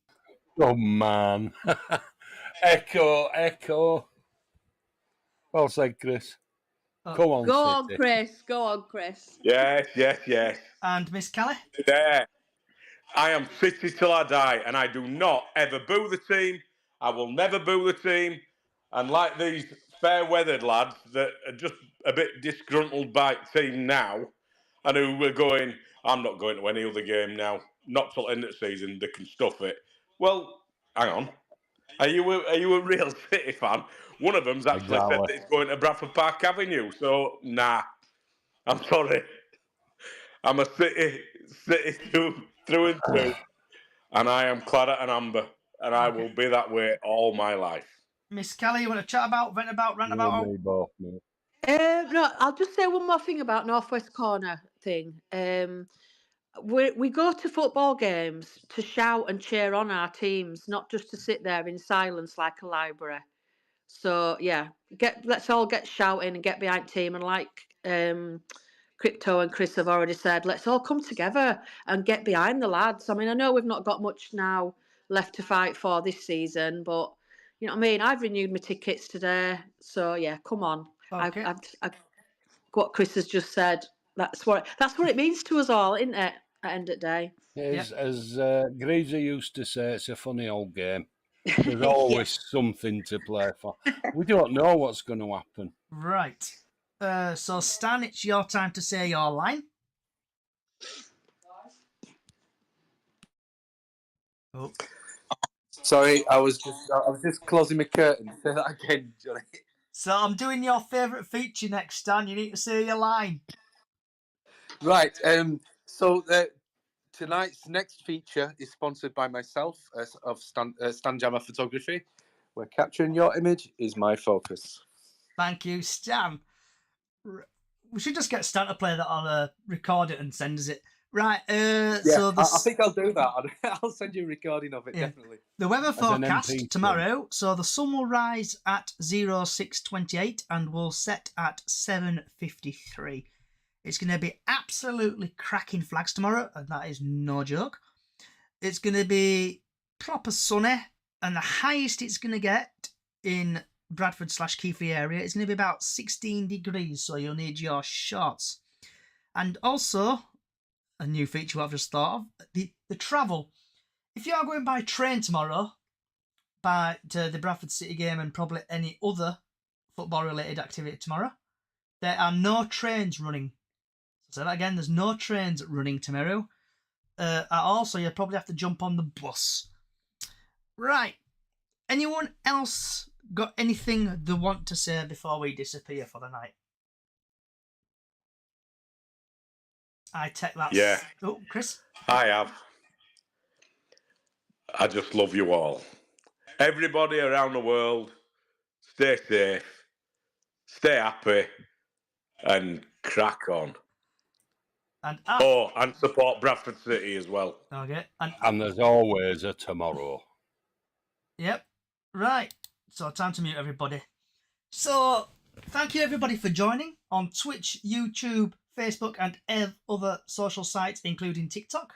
Oh, man. Echo. Well said, Chris. Come on, Go on, City. Chris. Go on, Chris. Yes. And Miss Kelly? There. I am City till I die. And I do not ever boo the team. I will never boo the team. And like these fair-weathered lads that are just a bit disgruntled by the team now, and who were going, I'm not going to any other game now. Not till the end of the season, they can stuff it. Well, hang on. Are you a real City fan? One of them's actually said that it's going to Bradford Park Avenue. So, nah. I'm sorry. I'm a City through and through. And I am claret and amber. And I will be that way all my life. Miss Kelly, you want to chat about, vent about, rant about? Me both, mate. No, I'll just say one more thing about Northwest Corner thing. We go to football games to shout and cheer on our teams, not just to sit there in silence like a library. So yeah, let's all get shouting and get behind team, and like Crypto and Chris have already said, let's all come together and get behind the lads. I mean, I know we've not got much now left to fight for this season, but you know what I mean? I've renewed my tickets today, so yeah, come on. Okay. What Chris has just said, that's what it means to us all, isn't it? At the end of the day. As Greaser used to say, it's a funny old game. There's always something to play for. We don't know what's going to happen. Right. So, Stan, it's your time to say your line. Oh. Sorry, I was just closing my curtain. Say that again, Johnny. So I'm doing your favourite feature next, Stan. You need to say your line. Right. So tonight's next feature is sponsored by myself of Stan Jammer Photography, where capturing your image is my focus. Thank you, Stan. We should just get Stan to play that on record it and send us it. Right. So I think I'll do that. I'll send you a recording of it, definitely. The weather forecast tomorrow. So the sun will rise at 06:28 and will set at 7:53. It's going to be absolutely cracking flags tomorrow, and that is no joke. It's going to be proper sunny, and the highest it's going to get in Bradford/Keighley area is going to be about 16 degrees, so you'll need your shorts. And also, a new feature I've just thought of, the travel. If you are going by train tomorrow, to the Bradford City game and probably any other football-related activity tomorrow, there are no trains running. So that again, there's no trains running tomorrow. Also, you'll probably have to jump on the bus. Right. Anyone else got anything they want to say before we disappear for the night? I take that. Yeah. Oh, Chris? I have. I just love you all. Everybody around the world, stay safe, stay happy, and crack on. And support Bradford City as well. Okay. And there's always a tomorrow. Yep. Right. So time to mute everybody. So thank you everybody for joining on Twitch, YouTube, Facebook, and other social sites, including TikTok.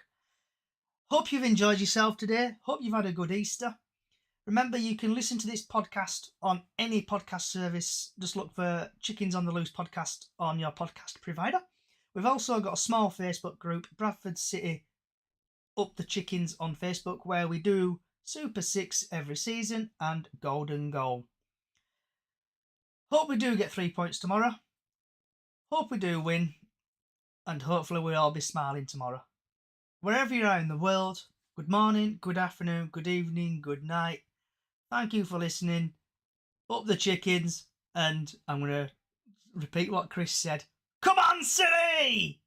Hope you've enjoyed yourself today. Hope you've had a good Easter. Remember, you can listen to this podcast on any podcast service. Just look for Chickens on the Loose podcast on your podcast provider. We've also got a small Facebook group, Bradford City Up the Chickens on Facebook, where we do Super 6 every season and Golden Goal. Hope we do get 3 points tomorrow. Hope we do win. And hopefully we'll all be smiling tomorrow. Wherever you are in the world, good morning, good afternoon, good evening, good night. Thank you for listening. Up the chickens. And I'm going to repeat what Chris said. Come on, City!